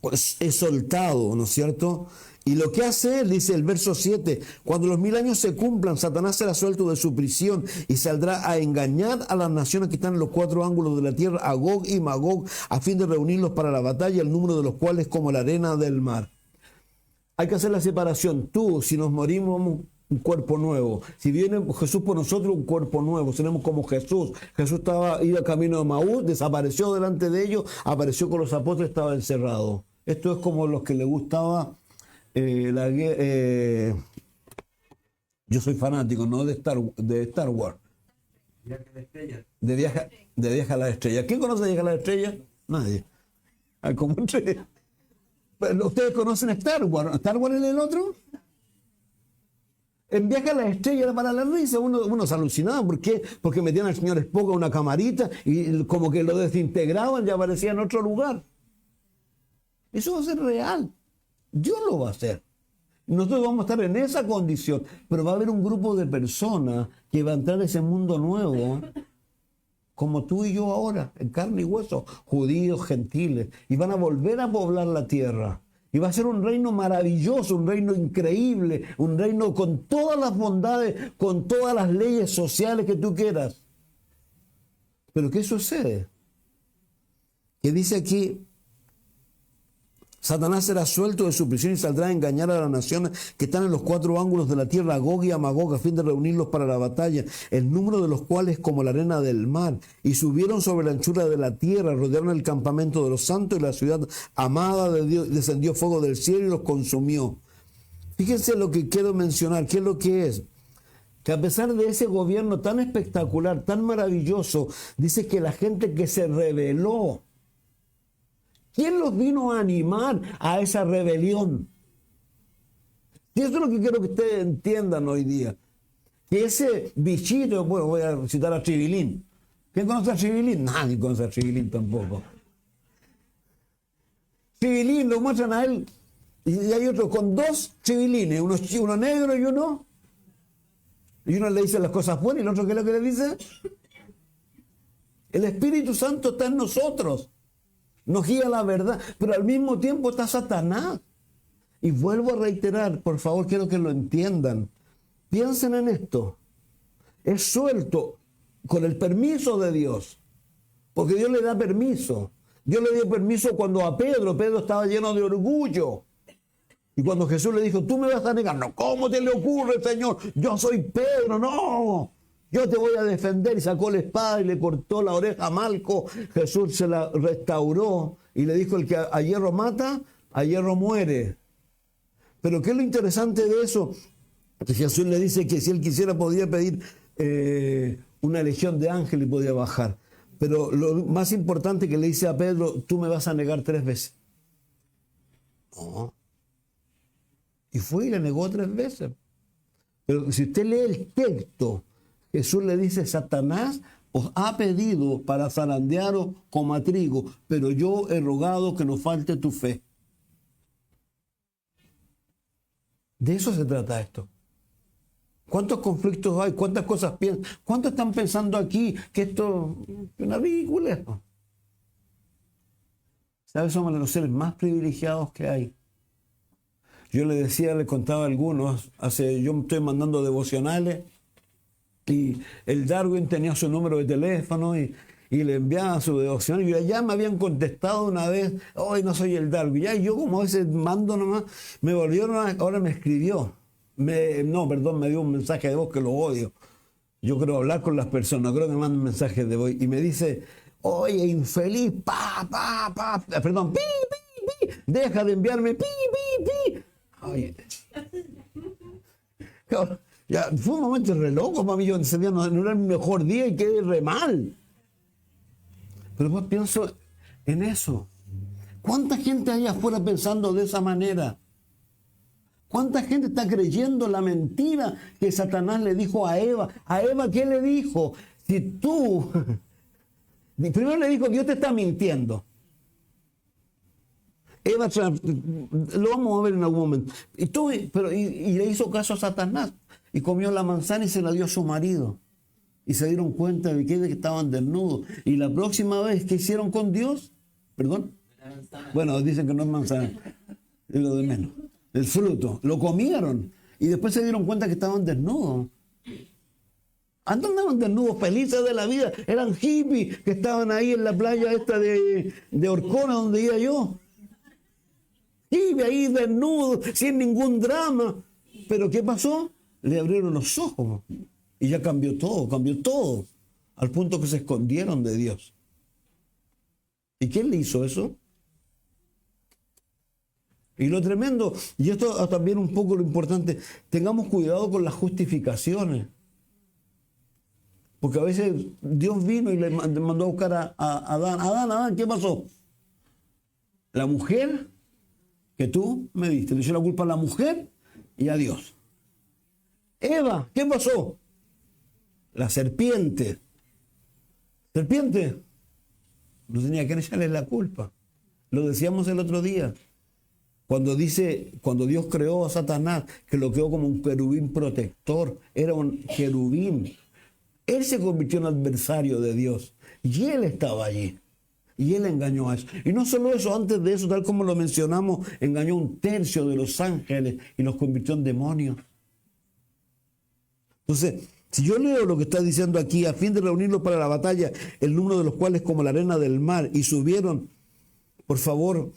pues, es soltado, ¿no es cierto? Y lo que hace él, dice el verso 7, cuando los 1000 años se cumplan, Satanás será suelto de su prisión y saldrá a engañar a las naciones que están en los 4 ángulos de la tierra, a Gog y Magog, a fin de reunirlos para la batalla, el número de los cuales como la arena del mar. Hay que hacer la separación. Tú, si nos morimos, un cuerpo nuevo. Si viene Jesús por nosotros, un cuerpo nuevo. Seremos como Jesús. Jesús iba camino de Maús, desapareció delante de ellos, apareció con los apóstoles, estaba encerrado. Esto es como los que le gustaba yo soy fanático, ¿no? De Star Wars. De viaje a la estrella. ¿Quién conoce Viaje a la estrella? Nadie. Como pero ustedes conocen Star Wars. ¿Star Wars es el otro? En Viaje a la estrella era para la risa, uno se alucinaba. ¿Por qué? Porque metían al señor Spock a una camarita y como que lo desintegraban y aparecía en otro lugar. Eso va a ser real. Dios lo va a hacer. Nosotros vamos a estar en esa condición, pero va a haber un grupo de personas que va a entrar a ese mundo nuevo, como tú y yo ahora, en carne y hueso, judíos, gentiles, y van a volver a poblar la tierra. Y va a ser un reino maravilloso, un reino increíble, un reino con todas las bondades, con todas las leyes sociales que tú quieras. Pero ¿qué sucede? Que dice aquí, Satanás será suelto de su prisión y saldrá a engañar a las naciones que están en los 4 ángulos de la tierra, a Gog y a Magog, a fin de reunirlos para la batalla, el número de los cuales como la arena del mar. Y subieron sobre la anchura de la tierra, rodearon el campamento de los santos y la ciudad amada de Dios, descendió fuego del cielo y los consumió. Fíjense lo que quiero mencionar, ¿qué es lo que es? Que a pesar de ese gobierno tan espectacular, tan maravilloso, dice que la gente que se rebeló, ¿quién los vino a animar a esa rebelión? Y eso es lo que quiero que ustedes entiendan hoy día. Que ese bichito, bueno, voy a citar a Tribilín. ¿Quién conoce a Tribilín? Nadie conoce a Tribilín tampoco. Tribilín lo muestran a él, y hay otro con 2 Tribilines, uno negro y uno. Y uno le dice las cosas buenas y el otro, ¿qué es lo que le dice? El Espíritu Santo está en nosotros. Nos guía la verdad, pero al mismo tiempo está Satanás. Y vuelvo a reiterar, por favor, quiero que lo entiendan. Piensen en esto. Es suelto con el permiso de Dios, porque Dios le da permiso. Dios le dio permiso cuando a Pedro estaba lleno de orgullo. Y cuando Jesús le dijo, tú me vas a negar. No, ¿cómo te le ocurre, Señor? Yo soy Pedro, no. Yo te voy a defender. Y sacó la espada y le cortó la oreja a Malco. Jesús se la restauró y le dijo, el que a hierro mata, a hierro muere. Pero ¿qué es lo interesante de eso? Que Jesús le dice que si él quisiera podía pedir una legión de ángeles y podía bajar. Pero lo más importante que le dice a Pedro, tú me vas a negar 3 veces. No. Y fue y le negó 3 veces. Pero si usted lee el texto, Jesús le dice, Satanás os ha pedido para zarandearos como a trigo, pero yo he rogado que no falte tu fe. De eso se trata esto. ¿Cuántos conflictos hay? ¿Cuántas cosas piensan? ¿Cuántos están pensando aquí que esto es una ridícula? ¿Sabes? Somos los seres más privilegiados que hay. Yo le contaba a algunos, yo me estoy mandando devocionales, y el Darwin tenía su número de teléfono y le enviaba su devocional. Y ya me habían contestado una vez, hoy no soy el Darwin. Ya yo como a veces mando nomás, ahora me escribió. Me dio un mensaje de voz que lo odio. Yo creo hablar con las personas, creo que me mandan mensajes de voz y me dice, oye, infeliz, perdón, deja de enviarme, Oye, ya, fue un momento re loco para mí, yo ese día no era el mejor día y quedé re mal. Pero pues pienso en eso. ¿Cuánta gente hay afuera pensando de esa manera? ¿Cuánta gente está creyendo la mentira que Satanás le dijo a Eva? ¿A Eva qué le dijo? Si tú... Primero le dijo, Dios te está mintiendo. Eva, lo vamos a ver en algún momento. Y le hizo caso a Satanás. Y comió la manzana y se la dio a su marido. Y se dieron cuenta de que estaban desnudos. Y la próxima vez que hicieron con Dios, ¿perdón? Bueno, dicen que no es manzana, es lo de menos. El fruto, lo comieron y después se dieron cuenta que estaban desnudos. Antes andaban desnudos, felices de la vida. Eran hippies que estaban ahí en la playa esta de Orcona, donde iba yo. Hippies ahí desnudos, sin ningún drama. Pero ¿qué pasó? Le abrieron los ojos y ya cambió todo, al punto que se escondieron de Dios. ¿Y quién le hizo eso? Y lo tremendo, y esto también un poco lo importante, tengamos cuidado con las justificaciones. Porque a veces Dios vino y le mandó a buscar a Adán. Adán, ¿qué pasó? La mujer que tú me diste. Le echó la culpa a la mujer y a Dios. Eva, ¿qué pasó? La serpiente. Serpiente. No tenía que echarle la culpa. Lo decíamos el otro día. Cuando Dios creó a Satanás, que lo creó como un querubín protector, era un querubín. Él se convirtió en adversario de Dios. Y él estaba allí. Y él engañó a eso. Y no solo eso, antes de eso, tal como lo mencionamos, engañó un tercio de los ángeles y los convirtió en demonios. Entonces, si yo leo lo que está diciendo aquí, a fin de reunirlos para la batalla, el número de los cuales como la arena del mar, y subieron, por favor,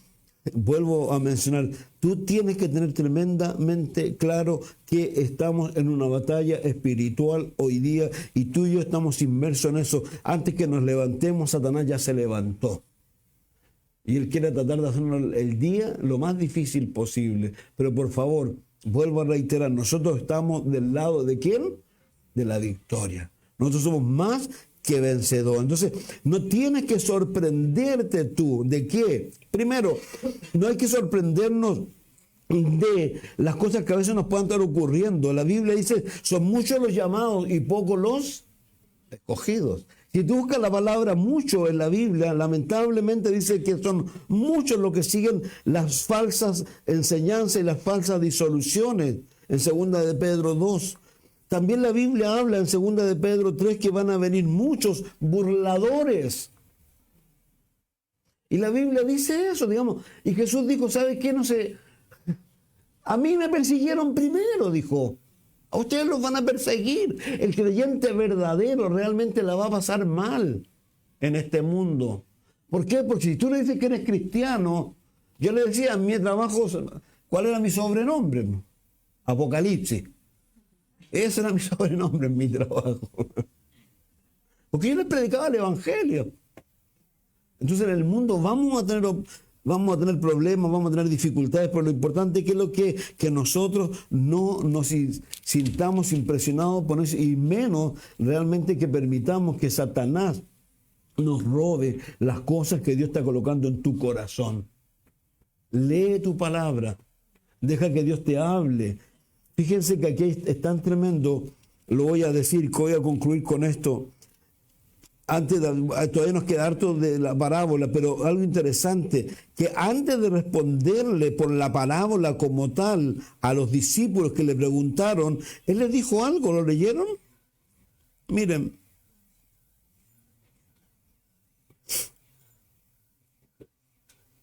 vuelvo a mencionar, tú tienes que tener tremendamente claro que estamos en una batalla espiritual hoy día y tú y yo estamos inmersos en eso. Antes que nos levantemos, Satanás ya se levantó. Y él quiere tratar de hacernos el día lo más difícil posible. Pero por favor, vuelvo a reiterar, nosotros estamos del lado de ¿quién? De la victoria. Nosotros somos más que vencedor. Entonces, no tienes que sorprenderte tú. ¿De qué? Primero, no hay que sorprendernos de las cosas que a veces nos puedan estar ocurriendo. La Biblia dice, son muchos los llamados y pocos los escogidos. Si tú buscas la palabra mucho en la Biblia, lamentablemente dice que son muchos los que siguen las falsas enseñanzas y las falsas disoluciones en 2 de Pedro 2. También la Biblia habla en 2 de Pedro 3 que van a venir muchos burladores. Y la Biblia dice eso, digamos. Y Jesús dijo, ¿sabe qué? No sé. A mí me persiguieron primero, dijo. A ustedes los van a perseguir. El creyente verdadero realmente la va a pasar mal en este mundo. ¿Por qué? Porque si tú le dices que eres cristiano, yo le decía en mi trabajo, ¿cuál era mi sobrenombre? Apocalipsis. Ese era mi sobrenombre en mi trabajo. Porque yo les predicaba el evangelio. Entonces en el mundo vamos a tener problemas, vamos a tener dificultades, pero lo importante es que nosotros no nos sintamos impresionados por eso y menos realmente que permitamos que Satanás nos robe las cosas que Dios está colocando en tu corazón. Lee tu palabra, deja que Dios te hable. Fíjense que aquí es tan tremendo, lo voy a decir, que voy a concluir con esto. Todavía nos queda harto de la parábola, pero algo interesante, que antes de responderle por la parábola como tal a los discípulos que le preguntaron, él les dijo algo, ¿lo leyeron? Miren.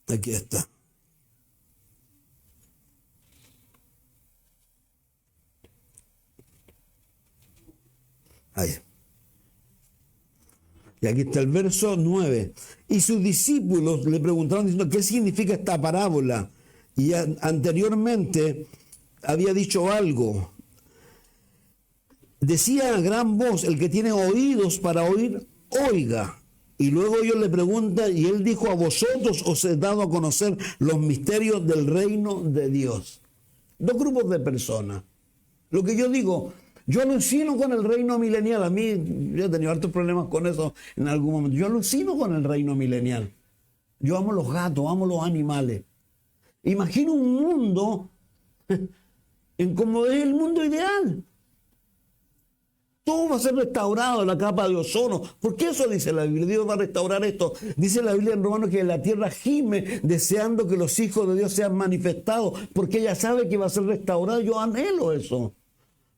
Aquí está. Ahí. Y aquí está el verso 9. Y sus discípulos le preguntaron diciendo, ¿qué significa esta parábola? Y anteriormente había dicho algo. decía a gran voz, el que tiene oídos para oír, oiga. Y luego ellos le preguntan, y él dijo, a vosotros os he dado a conocer los misterios del reino de Dios. Dos grupos de personas. Lo que yo digo, yo alucino con el reino milenial. A mí, yo he tenido hartos problemas con eso en algún momento. Yo alucino con el reino milenial. Yo amo los gatos, amo los animales. Imagino un mundo en como es el mundo ideal. Todo va a ser restaurado, la capa de ozono. ¿Por qué eso dice la Biblia? Dios va a restaurar esto. Dice la Biblia en Romanos que la tierra gime deseando que los hijos de Dios sean manifestados, porque ella sabe que va a ser restaurada. Yo anhelo eso.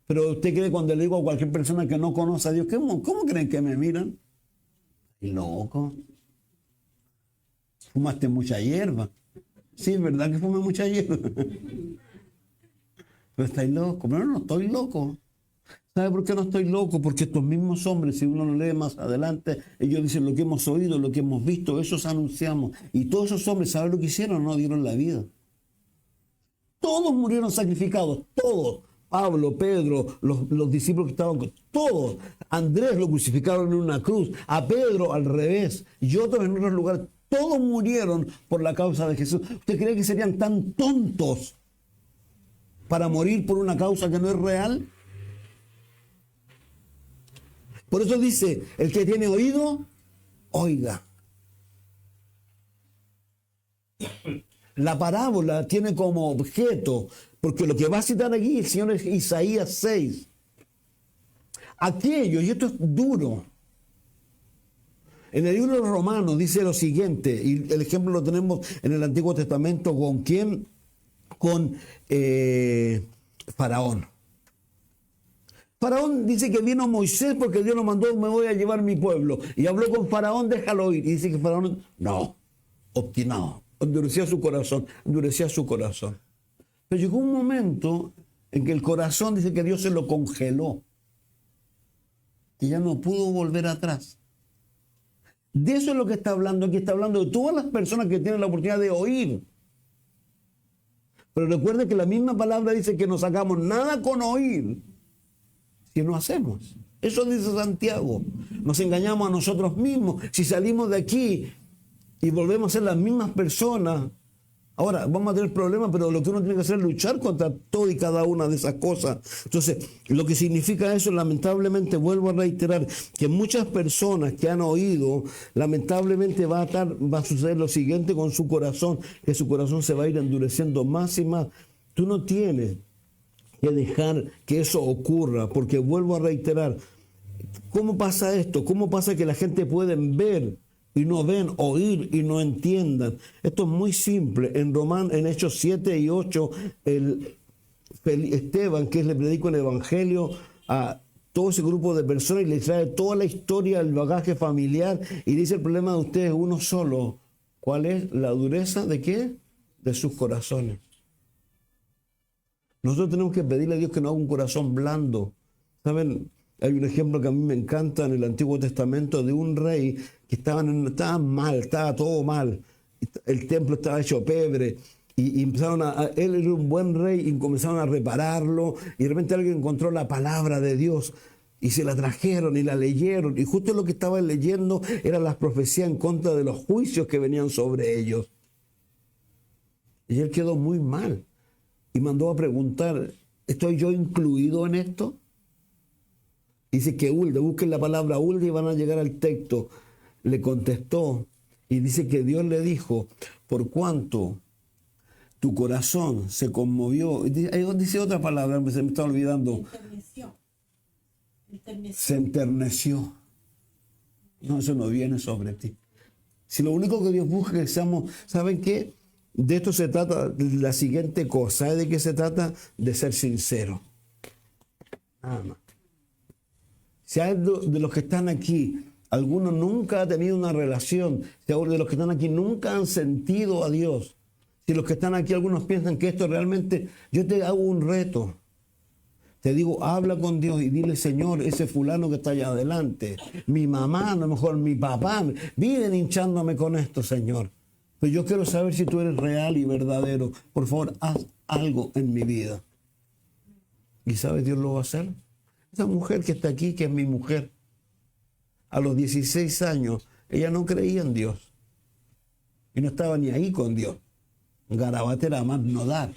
Pero usted cree, cuando le digo a cualquier persona que no conoce a Dios, ¿cómo creen que me miran? Loco. Fumaste mucha hierba. Sí, es verdad que fumé mucha hierba. Pero estáis loco. Pero no estoy loco. ¿Sabe por qué no estoy loco? Porque estos mismos hombres, si uno lo lee más adelante, ellos dicen lo que hemos oído, lo que hemos visto, esos anunciamos. Y todos esos hombres, ¿saben lo que hicieron? No dieron la vida. Todos murieron sacrificados, todos. Pablo, Pedro, los discípulos que estaban con todos. Andrés lo crucificaron en una cruz, a Pedro al revés, y otros en otros lugares. Todos murieron por la causa de Jesús. ¿Usted cree que serían tan tontos para morir por una causa que no es real? Por eso dice, el que tiene oído, oiga. La parábola tiene como objeto, porque lo que va a citar aquí el Señor es Isaías 6. Aquello, y esto es duro. En el libro de Romanos dice lo siguiente, y el ejemplo lo tenemos en el Antiguo Testamento, ¿con quién? Con Faraón. Faraón dice que vino Moisés porque Dios lo mandó, me voy a llevar mi pueblo. Y habló con Faraón, déjalo ir. Y dice que Faraón, no, obstinado, endurecía su corazón. Pero llegó un momento en que el corazón, dice que Dios se lo congeló. Y ya no pudo volver atrás. De eso es lo que está hablando aquí. Está hablando de todas las personas que tienen la oportunidad de oír. Pero recuerden que la misma palabra dice que no sacamos nada con oír si no hacemos. Eso dice Santiago. Nos engañamos a nosotros mismos. Si salimos de aquí y volvemos a ser las mismas personas, ahora vamos a tener problemas, pero lo que uno tiene que hacer es luchar contra todo y cada una de esas cosas. Entonces, lo que significa eso, lamentablemente, vuelvo a reiterar, que muchas personas que han oído, lamentablemente va a suceder lo siguiente con su corazón, que su corazón se va a ir endureciendo más y más. Tú no tienes que dejar que eso ocurra, porque vuelvo a reiterar, ¿cómo pasa esto? ¿Cómo pasa que la gente puede ver y no ven, oír y no entiendan? Esto es muy simple. En Hechos 7 y 8, Esteban, que le predica el evangelio a todo ese grupo de personas y le trae toda la historia, el bagaje familiar, y dice: el problema de ustedes es uno solo. ¿Cuál es? La dureza de qué? De sus corazones. Nosotros tenemos que pedirle a Dios que nos haga un corazón blando. ¿Saben? Hay un ejemplo que a mí me encanta en el Antiguo Testamento de un rey que estaba mal, estaba todo mal. El templo estaba hecho pebre. Y empezaron él era un buen rey y comenzaron a repararlo. Y de repente alguien encontró la palabra de Dios y se la trajeron y la leyeron. Y justo lo que estaban leyendo eran las profecías en contra de los juicios que venían sobre ellos. Y él quedó muy mal. Y mandó a preguntar: ¿estoy yo incluido en esto? Dice que Hulde, busquen la palabra Hulde y van a llegar al texto. Le contestó y dice que Dios le dijo: por cuanto tu corazón se conmovió. Dice otra palabra, se me está olvidando. Se enterneció. No, eso no viene sobre ti. Si lo único que Dios busca es que seamos, ¿saben qué? De esto se trata la siguiente cosa. ¿Sabe de qué se trata? De ser sincero. Nada más. Si hay de los que están aquí, alguno nunca ha tenido una relación, si de los que están aquí nunca han sentido a Dios, si los que están aquí algunos piensan que esto realmente, yo te hago un reto. Te digo, habla con Dios y dile: Señor, ese fulano que está allá adelante, mi mamá, a lo mejor mi papá, viven hinchándome con esto, Señor. Pero yo quiero saber si tú eres real y verdadero. Por favor, haz algo en mi vida. ¿Y sabes? Dios lo va a hacer. Esa mujer que está aquí, que es mi mujer, a los 16 años, ella no creía en Dios. Y no estaba ni ahí con Dios. Garabato era más no dar.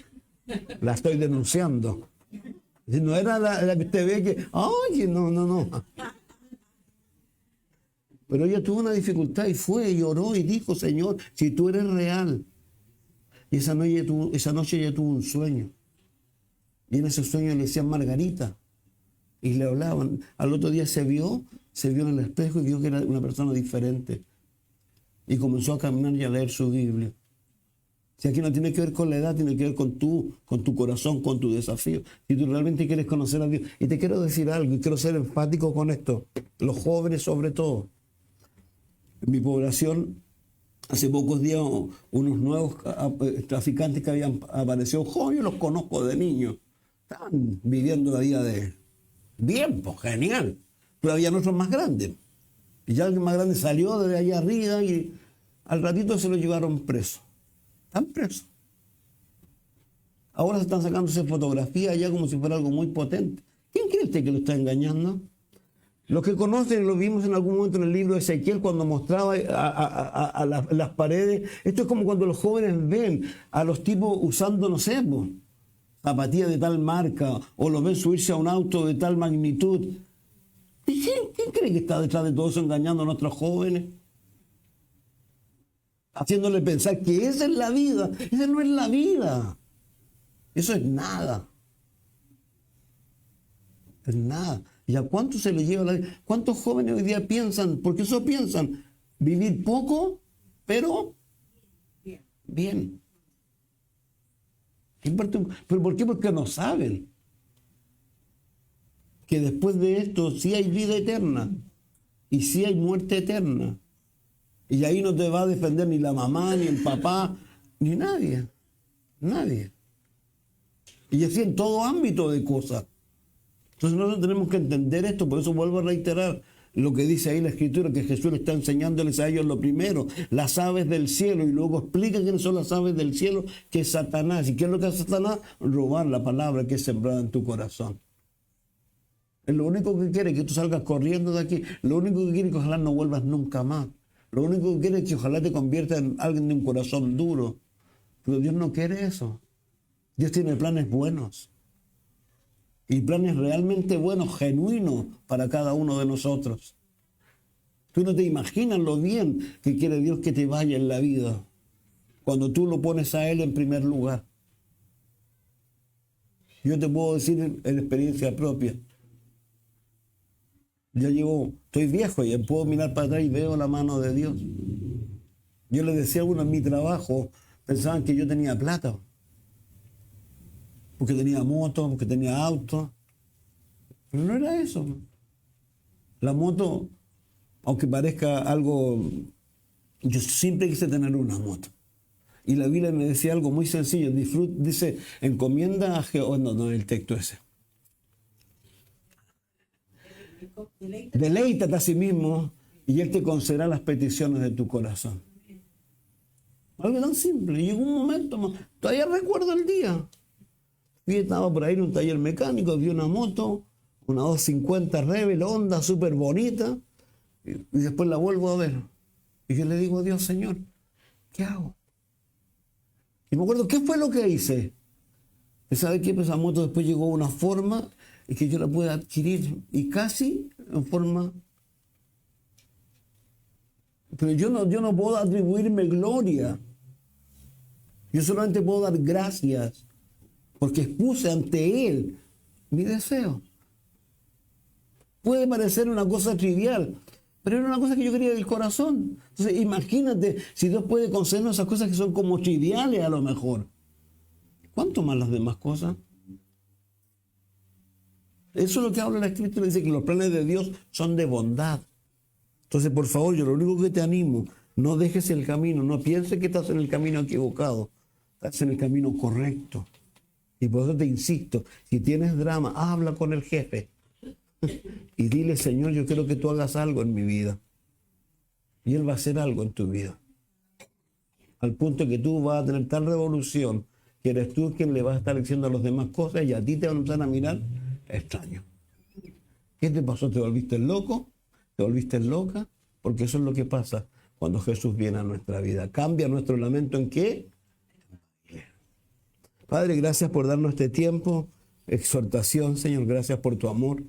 La estoy denunciando. No era la que usted ve que, ay, no. Pero ella tuvo una dificultad y fue, y lloró y dijo, Señor, si tú eres real. Y esa noche ella tuvo un sueño. Y en ese sueño le decían Margarita. Y le hablaban. Al otro día se vio en el espejo y vio que era una persona diferente. Y comenzó a caminar y a leer su Biblia. Si aquí no tiene que ver con la edad, tiene que ver con tu corazón, con tu desafío. Si tú realmente quieres conocer a Dios. Y te quiero decir algo, y quiero ser enfático con esto. Los jóvenes sobre todo. En mi población, hace pocos días, unos nuevos traficantes que habían aparecido, jóvenes, yo los conozco de niños. Estaban viviendo la vida de bien, pues genial. Pero había otros más grandes. Y ya el más grande salió de allá arriba y al ratito se lo llevaron preso. Están presos. Ahora se están sacándose fotografías ya como si fuera algo muy potente. ¿Quién cree usted que lo está engañando? Los que conocen, lo vimos en algún momento en el libro de Ezequiel cuando mostraba a las paredes. Esto es como cuando los jóvenes ven a los tipos usando, no sé, pues, zapatillas de tal marca o los ven subirse a un auto de tal magnitud. ¿Y quién cree que está detrás de todo eso engañando a nuestros jóvenes? Haciéndole pensar que esa es la vida. Esa no es la vida. Eso es nada. Es nada. ¿Y a cuánto se le lleva la vida? ¿Cuántos jóvenes hoy día piensan? Porque eso piensan. Vivir poco, pero bien. ¿Pero por qué? Porque no saben que después de esto sí hay vida eterna y sí hay muerte eterna. Y ahí no te va a defender ni la mamá, ni el papá, ni nadie. Nadie. Y así en todo ámbito de cosas. Entonces nosotros tenemos que entender esto, por eso vuelvo a reiterar lo que dice ahí la Escritura, que Jesús le está enseñándoles a ellos lo primero, las aves del cielo, y luego explica quiénes son las aves del cielo, que es Satanás. ¿Y qué es lo que hace Satanás? Robar la palabra que es sembrada en tu corazón. Es lo único que quiere, que tú salgas corriendo de aquí. Lo único que quiere es que ojalá no vuelvas nunca más. Lo único que quiere es que ojalá te conviertas en alguien de un corazón duro. Pero Dios no quiere eso. Dios tiene planes buenos. Y planes realmente buenos, genuinos para cada uno de nosotros. Tú no te imaginas lo bien que quiere Dios que te vaya en la vida cuando tú lo pones a Él en primer lugar. Yo te puedo decir en experiencia propia. Estoy viejo y puedo mirar para atrás y veo la mano de Dios. Yo le decía a uno en mi trabajo, pensaban que yo tenía plata. Porque tenía moto, porque tenía auto. Pero no era eso. La moto, aunque parezca algo, yo siempre quise tener una moto. Y la Biblia me decía algo muy sencillo. Dice, encomienda a Jehová. No, el texto ese. Deleítate a sí mismo y Él te concederá las peticiones de tu corazón. Algo tan simple. Y llegó un momento, todavía recuerdo el día. Yo estaba por ahí en un taller mecánico, vi una moto, una 250 Rebel, Honda, súper bonita, y después la vuelvo a ver. Y yo le digo a Dios, Señor, ¿qué hago? Y me acuerdo, ¿qué fue lo que hice? ¿Y sabe qué? Pues esa moto después llegó a una forma y que yo la pude adquirir, y casi en forma... Pero yo no puedo atribuirme gloria. Yo solamente puedo dar gracias. Porque expuse ante Él mi deseo. Puede parecer una cosa trivial, pero era una cosa que yo quería del corazón. Entonces, imagínate si Dios puede concedernos esas cosas que son como triviales a lo mejor. ¿Cuánto más las demás cosas? Eso es lo que habla la Escritura. Dice que los planes de Dios son de bondad. Entonces, por favor, yo lo único que te animo, no dejes el camino, no pienses que estás en el camino equivocado. Estás en el camino correcto. Y por eso te insisto, si tienes drama, habla con el jefe y dile, Señor, yo quiero que tú hagas algo en mi vida. Y Él va a hacer algo en tu vida. Al punto que tú vas a tener tal revolución que eres tú quien le vas a estar diciendo a los demás cosas y a ti te van a empezar a mirar extraño. ¿Qué te pasó? ¿Te volviste loco? ¿Te volviste loca? Porque eso es lo que pasa cuando Jesús viene a nuestra vida. Cambia nuestro lamento en qué. Padre, gracias por darnos este tiempo, exhortación, Señor, gracias por tu amor,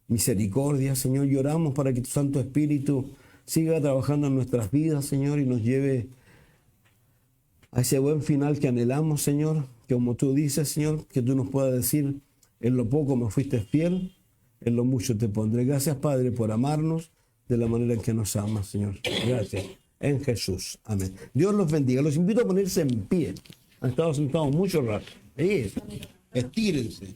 misericordia, Señor. Lloramos para que tu Santo Espíritu siga trabajando en nuestras vidas, Señor, y nos lleve a ese buen final que anhelamos, Señor, que como tú dices, Señor, que tú nos puedas decir, en lo poco me fuiste fiel, en lo mucho te pondré. Gracias, Padre, por amarnos de la manera en que nos amas, Señor. Gracias. En Jesús. Amén. Dios los bendiga. Los invito a ponerse en pie. Han estado sentados mucho rato. Estírense.